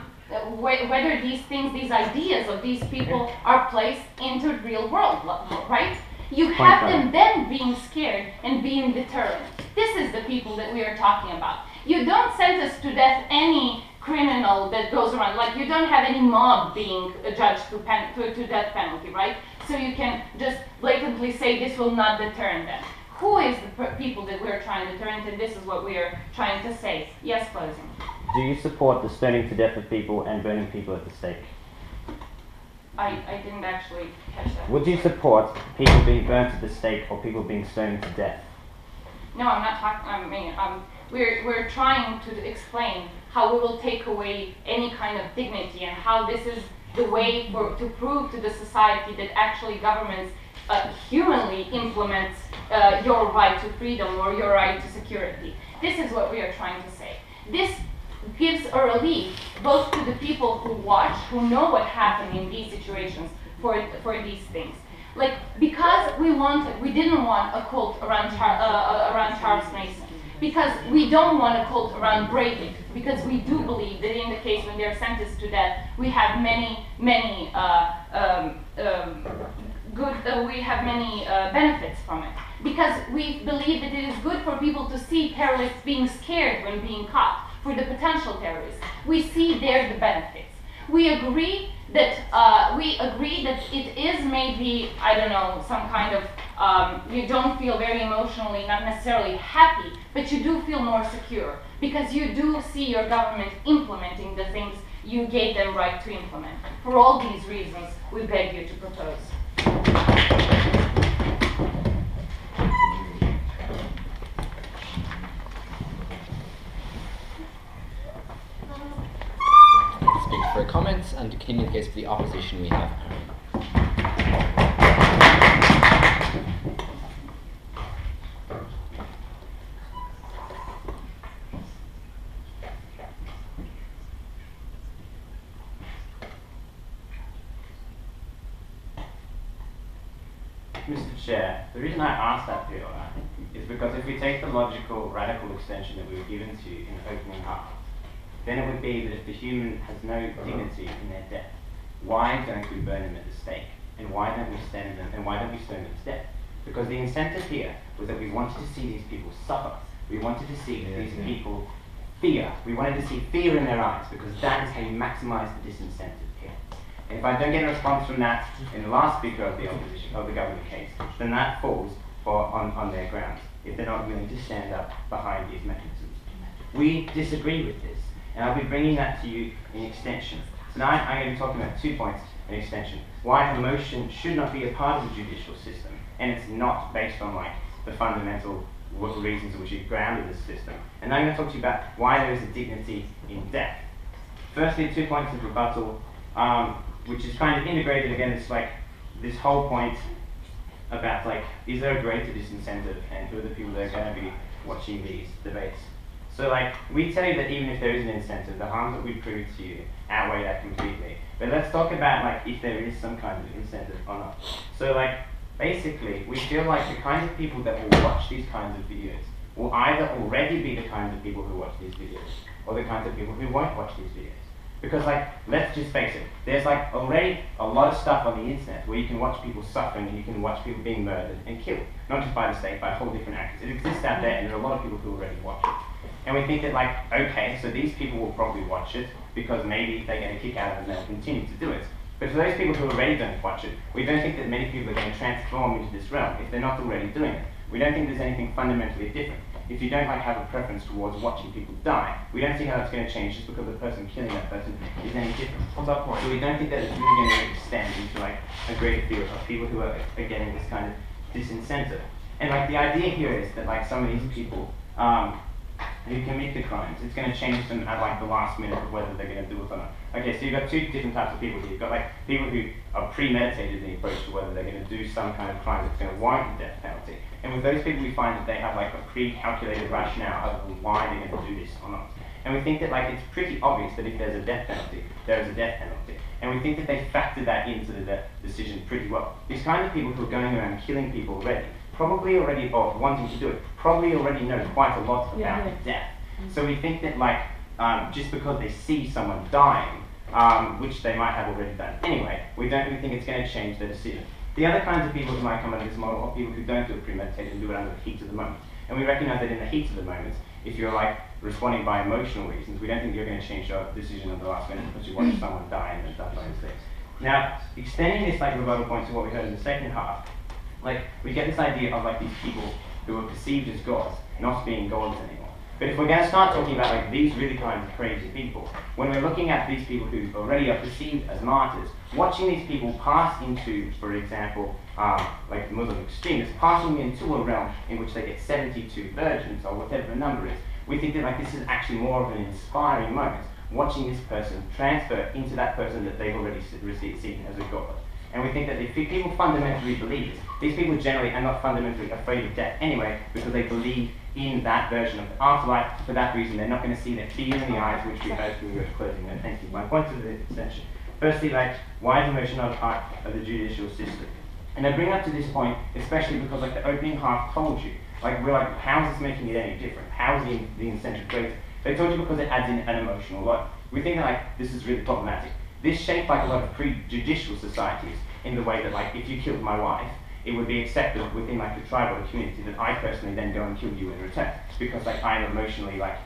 whether these ideas of these people are placed into the real world, right? You have them then being scared and being deterrent. This is the people that we are talking about. You don't sentence to death any criminal that goes around, you don't have any mob being judged to death penalty, right? So you can just blatantly say this will not deter them. Who is the people that we're trying to deter, and this is what we are trying to say. Yes, closing. Do you support the stoning to death of people and burning people at the stake? I didn't actually catch that. Would you support people being burnt at the stake or people being stoned to death? No, I'm not talking, we're trying to explain how we will take away any kind of dignity, and how this is the way to prove to the society that actually governments humanly implement your right to freedom or your right to security. This is what we are trying to say. This gives a relief both to the people who watch, who know what happened in these situations for these things. Because we didn't want a cult around Charles Mason. Because we don't want a cult around Breivik, because we do believe that in the case when they're sentenced to death, we have many benefits from it. Because we believe that it is good for people to see terrorists being scared when being caught, for the potential terrorists. We see there the benefits. We agree that it is maybe, I don't know, some kind of, you don't feel very emotionally, not necessarily happy, but you do feel more secure, because you do see your government implementing the things you gave them right to implement. For all these reasons, we beg you to propose. Speak for comments, and to continue the case for the opposition, we have Mr. Chair, the reason I asked that PLI is because if we take the logical, radical extension that we were given to you in the opening half, then it would be that if the human has no dignity in their death, why don't we burn them at the stake? And why don't we stone them? And why don't we stone them to death? Because the incentive here was that we wanted to see these people suffer. We wanted to see these people fear. We wanted to see fear in their eyes, because that is how you maximize the disincentive here. And if I don't get a response from that in the last speaker of the opposition, of the government case, then that falls on their grounds, if they're not willing to stand up behind these mechanisms. We disagree with this, and I'll be bringing that to you in extension. Tonight I'm going to be talking about 2 points in extension. Why emotion should not be a part of the judicial system, and it's not based on like the fundamental reasons which are grounded in this system. And then I'm going to talk to you about why there is a dignity in death. Firstly, 2 points of rebuttal, which is kind of integrated against like this whole point about like, is there a greater disincentive, and who are the people that are going to be watching these debates? So like, we tell you that even if there is an incentive, the harms that we prove to you outweigh that completely. But let's talk about like if there is some kind of incentive or not. So like, basically, we feel like the kinds of people that will watch these kinds of videos will either already be the kinds of people who watch these videos, or the kinds of people who won't watch these videos. Because like, let's just face it, there's like already a lot of stuff on the internet where you can watch people suffering and you can watch people being murdered and killed. Not just by the state, by whole different actors. It exists out there, and there are a lot of people who already watch it. And we think that like, okay, so these people will probably watch it because maybe they get a kick out of it and they'll continue to do it. But for those people who already don't watch it, we don't think that many people are going to transform into this realm if they're not already doing it. We don't think there's anything fundamentally different. If you don't like have a preference towards watching people die, we don't see how that's going to change just because the person killing that person is any different. On that point. So we don't think that it's really going to extend into like a greater field of people who are getting this kind of disincentive. And like the idea here is that like some of these people who commit the crimes, it's going to change them at like the last minute of whether they're going to do it or not. Okay, so you've got 2 different types of people here. You've got like people who are premeditated in the approach to whether they're going to do some kind of crime that's going to warrant the death penalty. And with those people we find that they have like a pre-calculated rationale of why they're going to do this or not. And we think that like it's pretty obvious that if there's a death penalty, there is a death penalty. And we think that they factor that into the decision pretty well. These kind of people who are going around killing people already, probably already, or wanting to do it, probably already know quite a lot about death. So we think that like, just because they see someone dying, which they might have already done anyway, we don't really think it's going to change their decision. The other kinds of people who might come under this model are people who don't do it premeditated and do it under the heat of the moment. And we recognize that in the heat of the moment, if you're like responding by emotional reasons, we don't think you're going to change your decision at the last minute because you watch someone die and then die by mistake. Now, extending this like rebuttal point to what we heard in the second half, like we get this idea of like these people who are perceived as gods not being gods anymore. But if we're going to start talking about like these really kinds of crazy people, when we're looking at these people who already are perceived as martyrs, watching these people pass into, for example, like Muslim extremists, passing into a realm in which they get 72 virgins or whatever the number is, we think that like this is actually more of an inspiring moment, watching this person transfer into that person that they've already seen as a god. And we think that if people fundamentally believe this, these people generally are not fundamentally afraid of death anyway, because they believe in that version of the afterlife. For that reason, they're not going to see that fear in the eyes, which we heard when we were closing that. Thank you. My point of the extension. Firstly, like, why is emotion not a part of the judicial system? And I bring up to this point, especially because like the opening half told you, like we're like, how is this making it any different? How is the incentive greater? They told you because it adds in an emotional load. We think that like this is really problematic. This shaped like a lot of prejudicial societies in the way that like if you killed my wife, it would be accepted within like the tribal community that I personally then go and kill you in return, because like I am emotionally like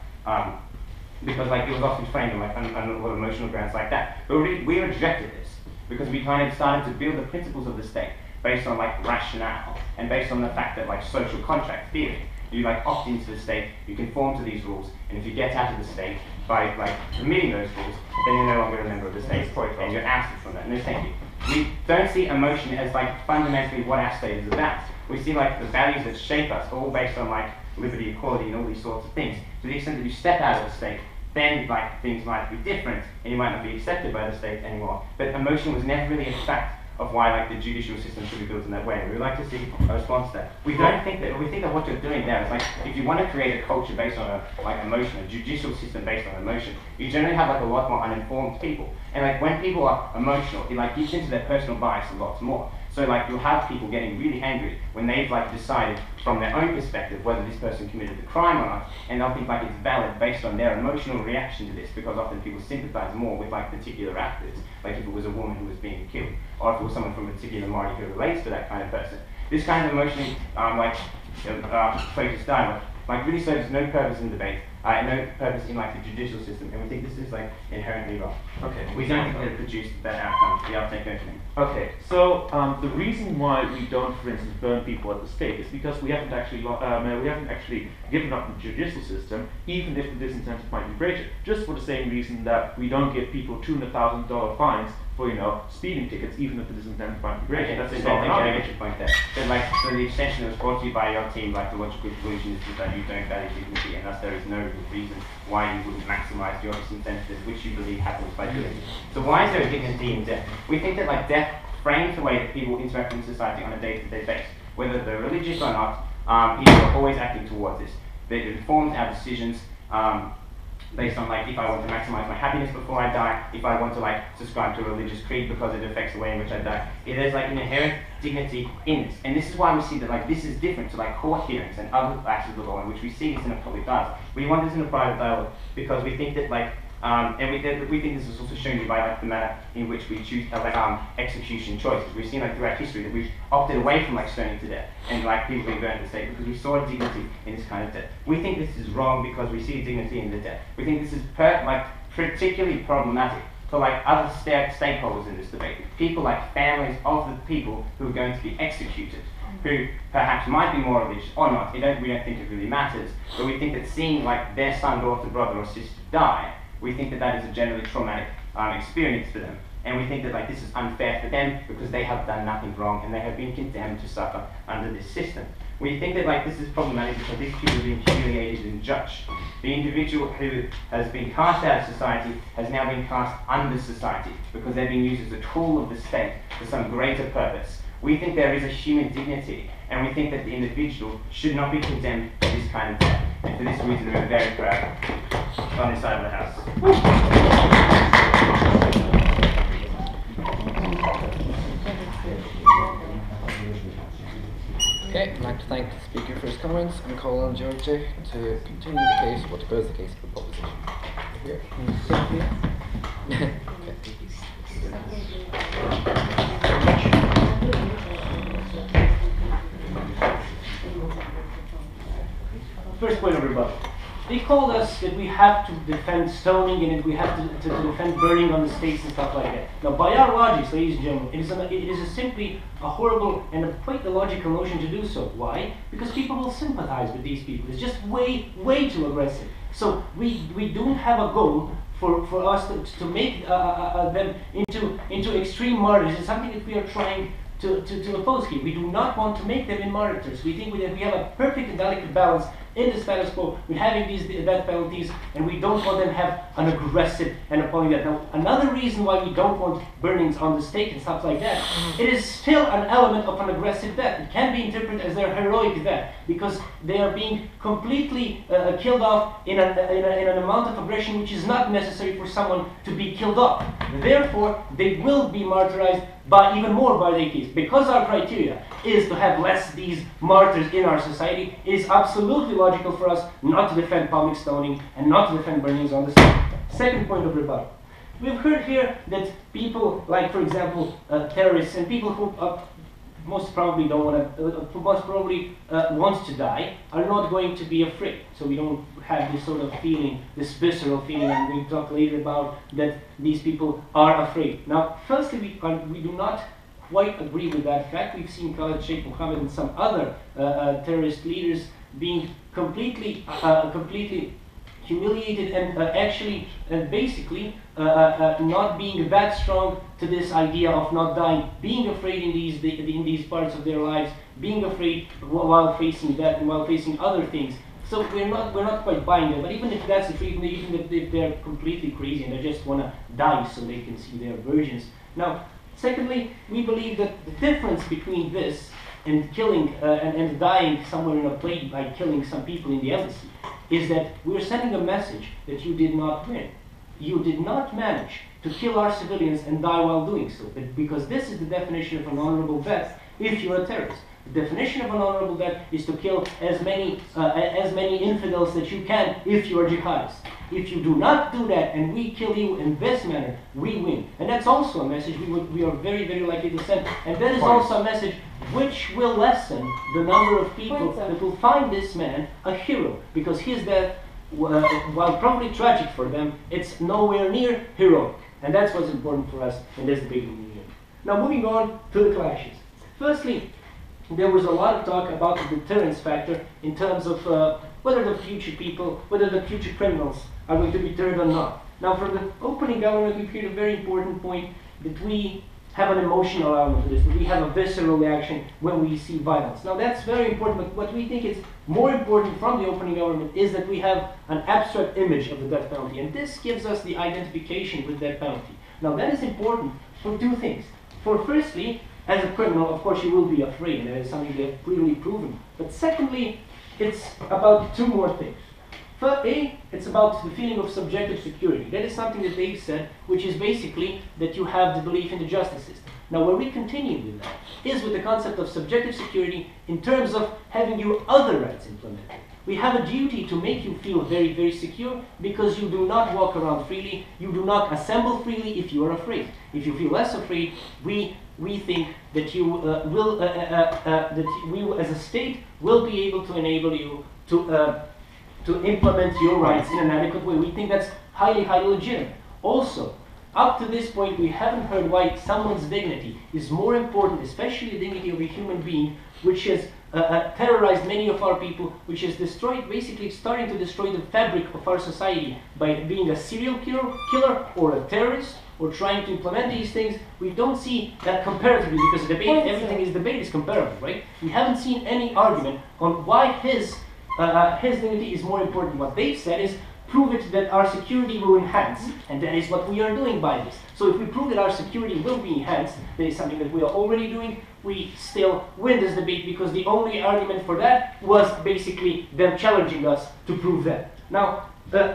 because like it was often framed on like on a lot of emotional grounds like that. But we rejected this because we kind of started to build the principles of the state based on like rationale and based on the fact that like social contract theory, you like opt into the state, you conform to these rules, and if you get out of the state by like omitting those rules, then you're no longer a member of the state and you're ousted from that. No, thank you. We don't see emotion as like fundamentally what our state is about. We see like the values that shape us all based on like liberty, equality, and all these sorts of things. To the extent that you step out of the state, then like things might be different and you might not be accepted by the state anymore. But emotion was never really a fact of why like the judicial system should be built in that way. And we would like to see a response to that. We don't think that, we think that what you're doing there is like, if you want to create a culture based on a like emotion, a judicial system based on emotion, you generally have like a lot more uninformed people. And like when people are emotional, it like gets into their personal bias a lot more. So like you'll have people getting really angry when they've like decided from their own perspective whether this person committed the crime or not, and they'll think like it's valid based on their emotional reaction to this, because often people sympathize more with like particular actors, like if it was a woman who was being killed, or if it was someone from a particular minority who relates to that kind of person. This kind of emotionally focused dialogue like really serves no purpose in debate, no purpose in like the judicial system, and we think this is like inherently wrong. Okay. We don't think that it produced that outcome. The uptake opening. Okay, so the reason why we don't, for instance, burn people at the stake is because we haven't actually given up the judicial system, even if the disincentive might be greater. Just for the same reason that we don't give people $200,000 fines for speeding tickets, even if the disincentive might be greater. Okay, That's so the I think I same get your point there. So like, so the extension that was brought to you by your team, like the logical conclusion is that you don't value dignity, and thus there is no reason why you wouldn't maximize your disincentives, which you believe happens by doing it. So why is there a dignity in death? We think that like death frames the way that people interact in society on a day-to-day basis. Whether they're religious or not, people are always acting towards this. It informs our decisions based on like if I want to maximize my happiness before I die, if I want to like subscribe to a religious creed because it affects the way in which I die. There's like an inherent dignity in this. And this is why we see that like this is different to like court hearings and other acts of the law in which we see this in a public dialogue. We want this in a private dialogue because we think that like and we think this is also shown you by like the manner in which we choose execution choices. We've seen like throughout history that we've opted away from like stoning to death and like people being burned at the stake because we saw dignity in this kind of death. We think this is wrong because we see dignity in the death. We think this is particularly problematic for like other stakeholders in this debate. People like families of the people who are going to be executed, who perhaps might be more religious or not. We don't think it really matters, but we think that seeing like their son, daughter, brother or sister die, we think that that is a generally traumatic experience for them. And we think that like this is unfair for them because they have done nothing wrong and they have been condemned to suffer under this system. We think that like this is problematic because these people are being humiliated and judged. The individual who has been cast out of society has now been cast under society because they're being used as a tool of the state for some greater purpose. We think there is a human dignity, and we think that the individual should not be condemned to this kind of death. And for this reason, we're very proud on this side of the house. Okay, I'd like to thank the speaker for his comments and call on George to continue the case, or to close the case for the proposition. Here. Okay. First point of rebuttal. They told us that we have to defend stoning and that we have to defend burning on the stakes and stuff like that. Now, by our logic, ladies and gentlemen, it is simply a horrible and quite illogical notion to do so. Why? Because people will sympathize with these people. It's just way too aggressive. So we don't have a goal for us to make them into extreme martyrs. It's something that we are trying to oppose here. We do not want to make them in martyrs. We think that we have a perfect and delicate balance in the status quo with having these death penalties, and we don't want them to have an aggressive and appalling death. Now, another reason why we don't want burnings on the stake and stuff like that, it is still an element of an aggressive death. It can be interpreted as their heroic death because they are being completely killed off in an amount of aggression which is not necessary for someone to be killed off. Therefore, they will be martyrized even more by their case. Because our criteria is to have less these martyrs in our society, it is absolutely logical for us not to defend public stoning and not to defend burnings on the stake. Second point of rebuttal. We've heard here that people like, for example, terrorists and people who most probably don't want to, want to die, are not going to be afraid. So we don't have this sort of feeling, this visceral feeling, and we'll talk later about that these people are afraid. Now, firstly, we do not quite agree with that fact. We've seen Khalid Sheikh Mohammed and some other terrorist leaders being completely humiliated and basically not being that strong to this idea of not dying, being afraid in these parts of their lives, being afraid while facing that and while facing other things. So we're not quite buying it. But even if that's the treatment, even if they're completely crazy and they just want to die so they can see their virgins. Now, secondly, we believe that the difference between this and killing and dying somewhere in a plague by killing some people in the embassy is that we're sending a message that you did not win. You did not manage to kill our civilians and die while doing so, because this is the definition of an honorable death if you're a terrorist. The definition of an honorable death is to kill as many infidels that you can if you are jihadists. If you do not do that and we kill you in this manner, we win. And that's also a message we are very, very likely to send. And that is also a message which will lessen the number of people that will find this man a hero, because his death, while probably tragic for them, it's nowhere near heroic. And that's what's important for us in this debate in the Union. Now moving on to the clashes. Firstly, there was a lot of talk about the deterrence factor in terms of whether the future people, whether the future criminals are going to be deterred or not. Now from the opening government, we've heard a very important point that we have an emotional element to this, that we have a visceral reaction when we see violence. Now that's very important, but what we think is more important from the opening government is that we have an abstract image of the death penalty, and this gives us the identification with that penalty. Now that is important for two things. For firstly, as a criminal, of course, you will be afraid, and that is something they have clearly proven. But secondly, it's about two more things. First, it's about the feeling of subjective security. That is something that they've said, which is basically that you have the belief in the justice system. Now, where we continue with that is with the concept of subjective security in terms of having your other rights implemented. We have a duty to make you feel very, very secure, because you do not walk around freely, you do not assemble freely if you are afraid. If you feel less afraid, we think that you we as a state will be able to enable you to implement your rights in an adequate way. We think that's highly, highly legitimate. Also, up to this point, we haven't heard why someone's dignity is more important, especially the dignity of a human being, which has terrorized many of our people, which has destroyed, basically starting to destroy the fabric of our society by being a serial killer or a terrorist, or trying to implement these things. We don't see that comparatively, because debate, debate is comparable, right? We haven't seen any argument on why his dignity is more important. What they've said is, prove it that our security will enhance, and that is what we are doing by this. So if we prove that our security will be enhanced, that is something that we are already doing, we still win this debate, because the only argument for that was basically them challenging us to prove that. Now,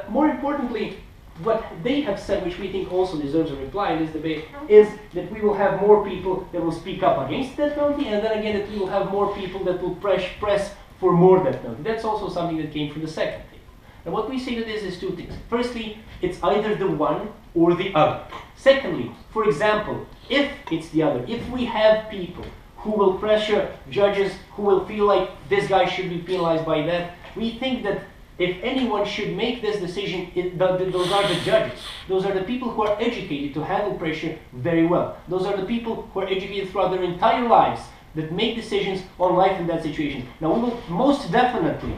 more importantly, what they have said, which we think also deserves a reply in this debate, is that we will have more people that will speak up against death penalty, and then again that we will have more people that will press for more death penalty. That's also something that came from the second thing. And what we say to this is two things. Firstly, it's either the one or the other. Secondly, for example, if it's the other, if we have people who will pressure judges, who will feel like this guy should be penalized by that, we think that if anyone should make this decision, those are the judges. Those are the people who are educated to handle pressure very well. Those are the people who are educated throughout their entire lives that make decisions on life in that situation. Now, we will most definitely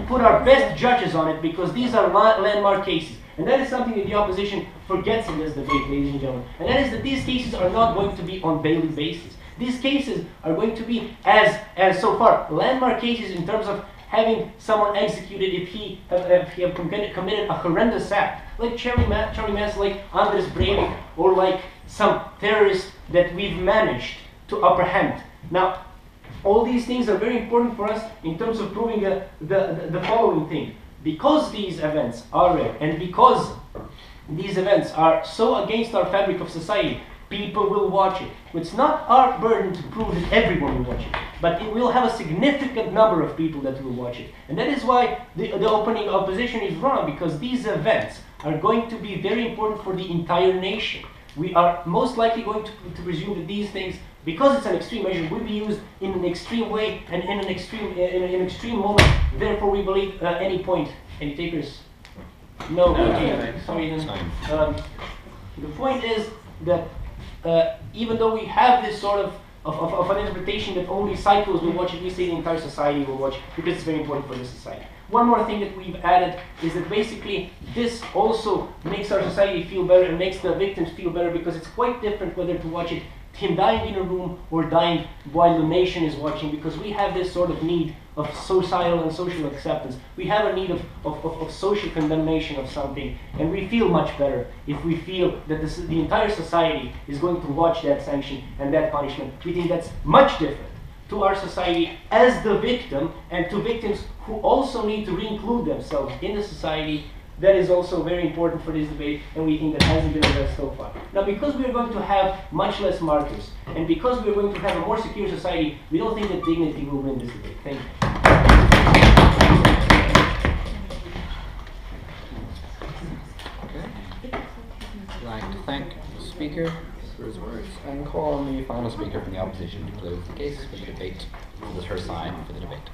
put our best judges on it, because these are landmark cases. And that is something that the opposition forgets in this debate, ladies and gentlemen. And that is that these cases are not going to be on daily basis. These cases are going to be, as so far, landmark cases in terms of having someone executed if he have committed a horrendous act, like Charlie Manson, like Anders Breivik, or like some terrorist that we've managed to apprehend. Now, all these things are very important for us in terms of proving the following thing. Because these events are rare, and because these events are so against our fabric of society, people will watch it. It's not our burden to prove that everyone will watch it, but it will have a significant number of people that will watch it. And that is why the opening opposition is wrong, because these events are going to be very important for the entire nation. We are most likely going to presume that these things, because it's an extreme measure, will be used in an extreme way and in an extreme moment. Therefore, we believe any point. Any takers? No. Okay. Sorry. The point is that even though we have this sort of an interpretation that only cycles will watch it, we say the entire society will watch it, because it's very important for the society. One more thing that we've added is that basically this also makes our society feel better and makes the victims feel better, because it's quite different whether to watch it him dying in a room or dying while the nation is watching, because we have this sort of need of societal and social acceptance. We have a need of social condemnation of something, and we feel much better if we feel that the entire society is going to watch that sanction and that punishment. We think that's much different to our society as the victim, and to victims who also need to re-include themselves in the society that is also very important for this debate, and we think that hasn't been addressed so far. Now, because we're going to have much less martyrs, and because we're going to have a more secure society, we don't think that dignity will win this debate. Thank you. I'd like to thank the speaker for his words and call on the final speaker from the opposition to close the case for the debate. This is her side for the debate.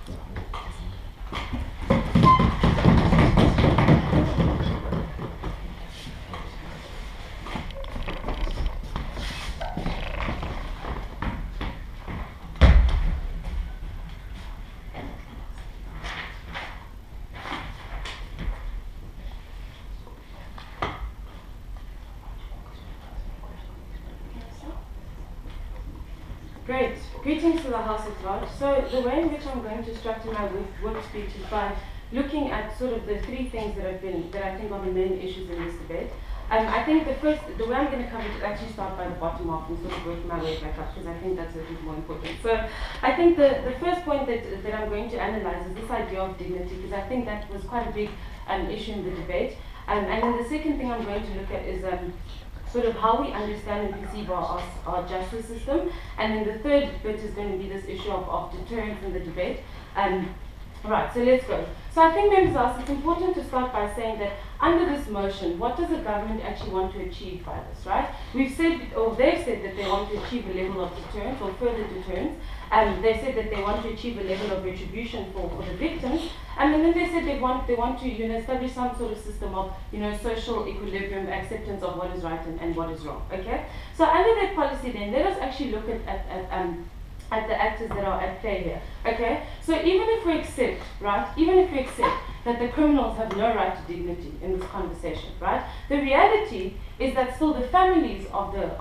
Great. Greetings to the House at large. So the way in which I'm going to structure my word speech is by looking at sort of the three things that I think are the main issues in this debate. I think the way I'm going to cover it is actually start by the bottom up and sort of work my way back up, because I think that's a bit more important. So I think the first point that I'm going to analyze is this idea of dignity, because I think that was quite a big issue in the debate. And then the second thing I'm going to look at is sort of how we understand and perceive our justice system. And then the third bit is going to be this issue of deterrence in the debate. Right, so let's go. So I think, members asked, it's important to start by saying that under this motion, what does the government actually want to achieve by this, right? We've said, or they've said that they want to achieve a level of deterrence or further deterrence. They said that they want to achieve a level of retribution for the victims. And then they said they want to establish some sort of system of social equilibrium, acceptance of what is right and what is wrong. Okay? So under that policy then, let us actually look at the actors that are at play here. Okay? So even if we accept, right, that the criminals have no right to dignity in this conversation, right? The reality is that still the families of the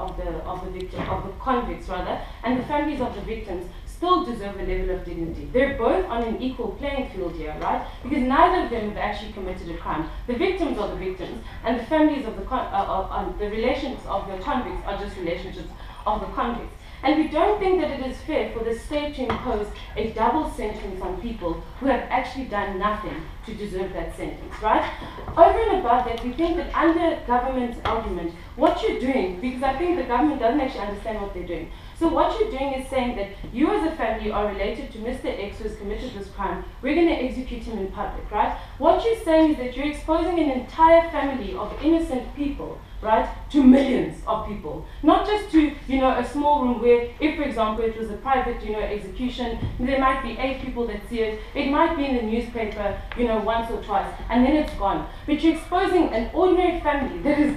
convicts rather, and the families of the victims still deserve a level of dignity. They're both on an equal playing field here, right? Because neither of them have actually committed a crime. The victims are the victims, and the families of the relations of the convicts are just relationships of the convicts. And we don't think that it is fair for the state to impose a double sentence on people who have actually done nothing to deserve that sentence, right? Over and above that, we think that under government's argument, what you're doing, because I think the government doesn't actually understand what they're doing. So what you're doing is saying that you as a family are related to Mr. X who has committed this crime. We're going to execute him in public, right? What you're saying is that you're exposing an entire family of innocent people, right, to millions of people. Not just to, a small room where, if, for example, it was a private, execution, there might be 8 people that see it. It might be in the newspaper, once or twice, and then it's gone. But you're exposing an ordinary family that is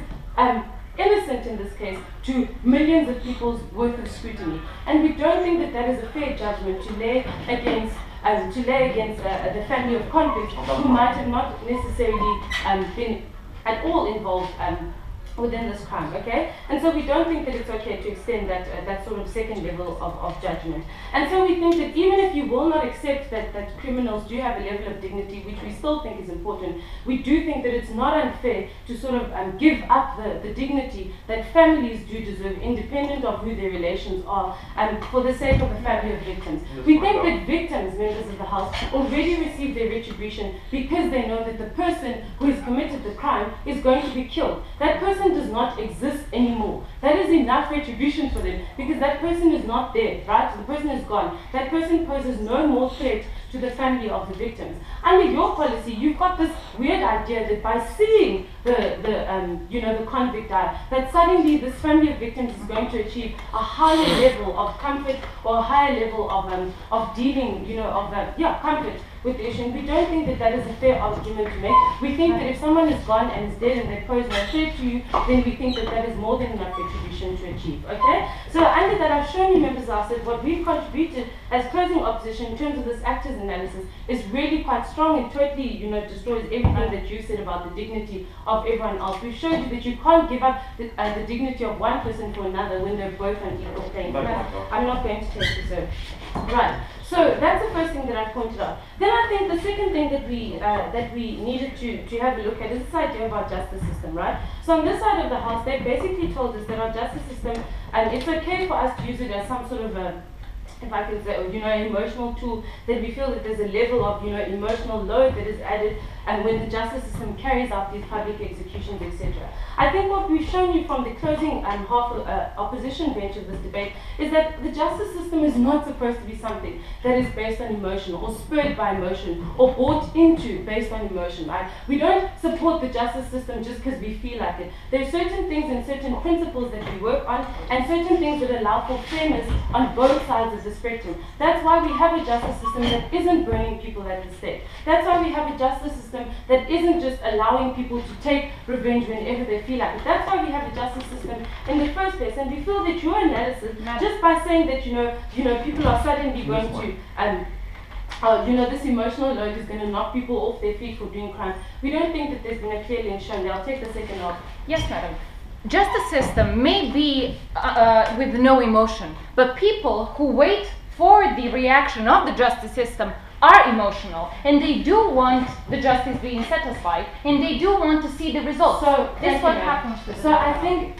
innocent in this case to millions of people's worth of scrutiny. And we don't think that that is a fair judgment to lay against the family of convicts who might have not necessarily been at all involved within this crime, okay? And so we don't think that it's okay to extend that sort of second level of judgment. And so we think that even if you will not accept that criminals do have a level of dignity, which we still think is important, we do think that it's not unfair to sort of give up the dignity that families do deserve, independent of who their relations are, for the sake of a family of victims. We think that victims, members of the House, already receive their retribution because they know that the person who has committed the crime is going to be killed. That person does not exist anymore. That is enough retribution for them because that person is not there, right? The person is gone. That person poses no more threat to the family of the victims. Under your policy, you've got this weird idea that by seeing the convict die, that suddenly this family of victims is going to achieve a higher level of comfort or a higher level of dealing, comfort with the issue. And we don't think that that is a fair argument to make. We think that if someone is gone and is dead and they pose no threat to you, then we think that that is more than enough retribution to achieve, okay? So under that, I've shown you, members, that what we've contributed as closing opposition in terms of this actors analysis is really quite strong and totally, destroys everything that you said about the dignity of everyone else. We've showed you that you can't give up the dignity of one person for another when they're both on equal playing field. I'm not going to take this over. Right. So that's the first thing that I pointed out. Then I think the second thing that we needed to have a look at is this idea of our justice system, right? So on this side of the House, they basically told us that our justice system, it's okay for us to use it as some sort of if I can say, emotional tool, that we feel that there's a level of, emotional load that is added and when the justice system carries out these public executions, etc. I think what we've shown you from the closing half opposition bench of this debate is that the justice system is not supposed to be something that is based on emotion or spurred by emotion or bought into based on emotion, right? We don't support the justice system just because we feel like it. There are certain things and certain principles that we work on and certain things that allow for fairness on both sides of the spectrum. That's why we have a justice system that isn't burning people at the stake. That's why we have a justice system that isn't just allowing people to take revenge whenever they feel like it. That's why we have a justice system in the first place. And we feel that your analysis, just by saying that people are suddenly going to this emotional load is going to knock people off their feet for doing crimes. We don't think that there's been a clear link shown. I'll take the second off. Yes, madam. Justice system may be with no emotion, but people who wait for the reaction of the justice system are emotional, and they do want the justice being satisfied, and they do want to see the results. So this is what happens to them. So I think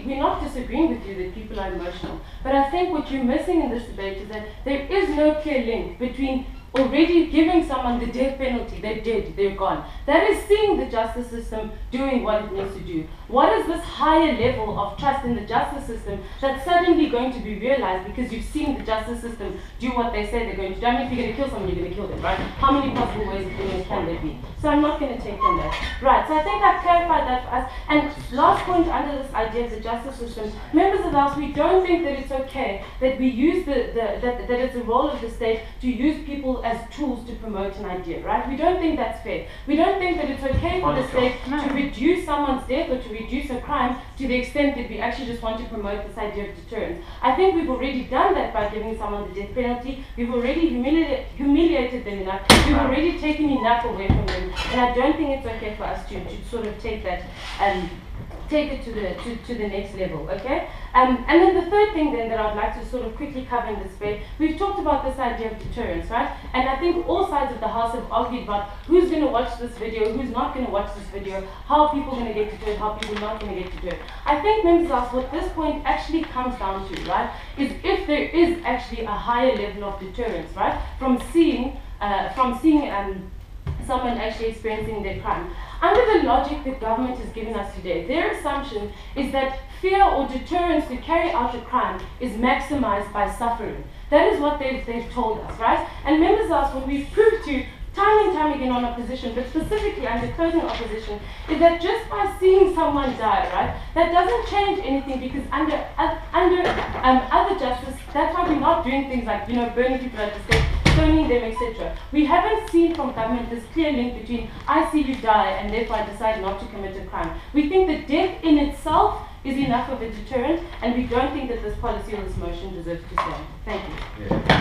we're not disagreeing with you that people are emotional, but I think what you're missing in this debate is that there is no clear link between already giving someone the death penalty, they're dead, they're gone. That is seeing the justice system doing what it needs to do. What is this higher level of trust in the justice system that's suddenly going to be realized because you've seen the justice system do what they say they're going to do? I mean, if you're going to kill someone, you're going to kill them, right? How many possible ways of doing it can there be? So I'm not going to take on that. Right, so I think I've clarified that for us. And last point under this idea of the justice system, members of the House, we don't think that it's okay that we use that it's a role of the state to use people as tools to promote an idea, right? We don't think that's fair. We don't think that it's okay for the state to reduce someone's death or to reduce a crime to the extent that we actually just want to promote this idea of deterrence. I think we've already done that by giving someone the death penalty. We've already humiliated them enough. We've already taken enough away from them. And I don't think it's okay for us to sort of take that and take it to the next level, okay? And then the third thing then that I'd like to sort of quickly cover in this debate, we've talked about this idea of deterrence, right? And I think all sides of the House have argued about who's going to watch this video, who's not going to watch this video, how are people going to get deterred, how are people not going to get deterred. I think, members of us, what this point actually comes down to, right, is if there is actually a higher level of deterrence, right, from seeing someone actually experiencing their crime. Under the logic that government has given us today, their assumption is that fear or deterrence to carry out a crime is maximized by suffering. That is what they've told us, right? And members of us, what we've proved to time and time again on opposition, but specifically under closing opposition, is that just by seeing someone die, right, that doesn't change anything, because under other justice, that's why we're not doing things like, burning people at the stake, stoning them, etc. We haven't seen from government this clear link between I see you die and therefore I decide not to commit a crime. We think that death in itself is enough of a deterrent, and we don't think that this policy or this motion deserves to stand. Thank you. Yeah.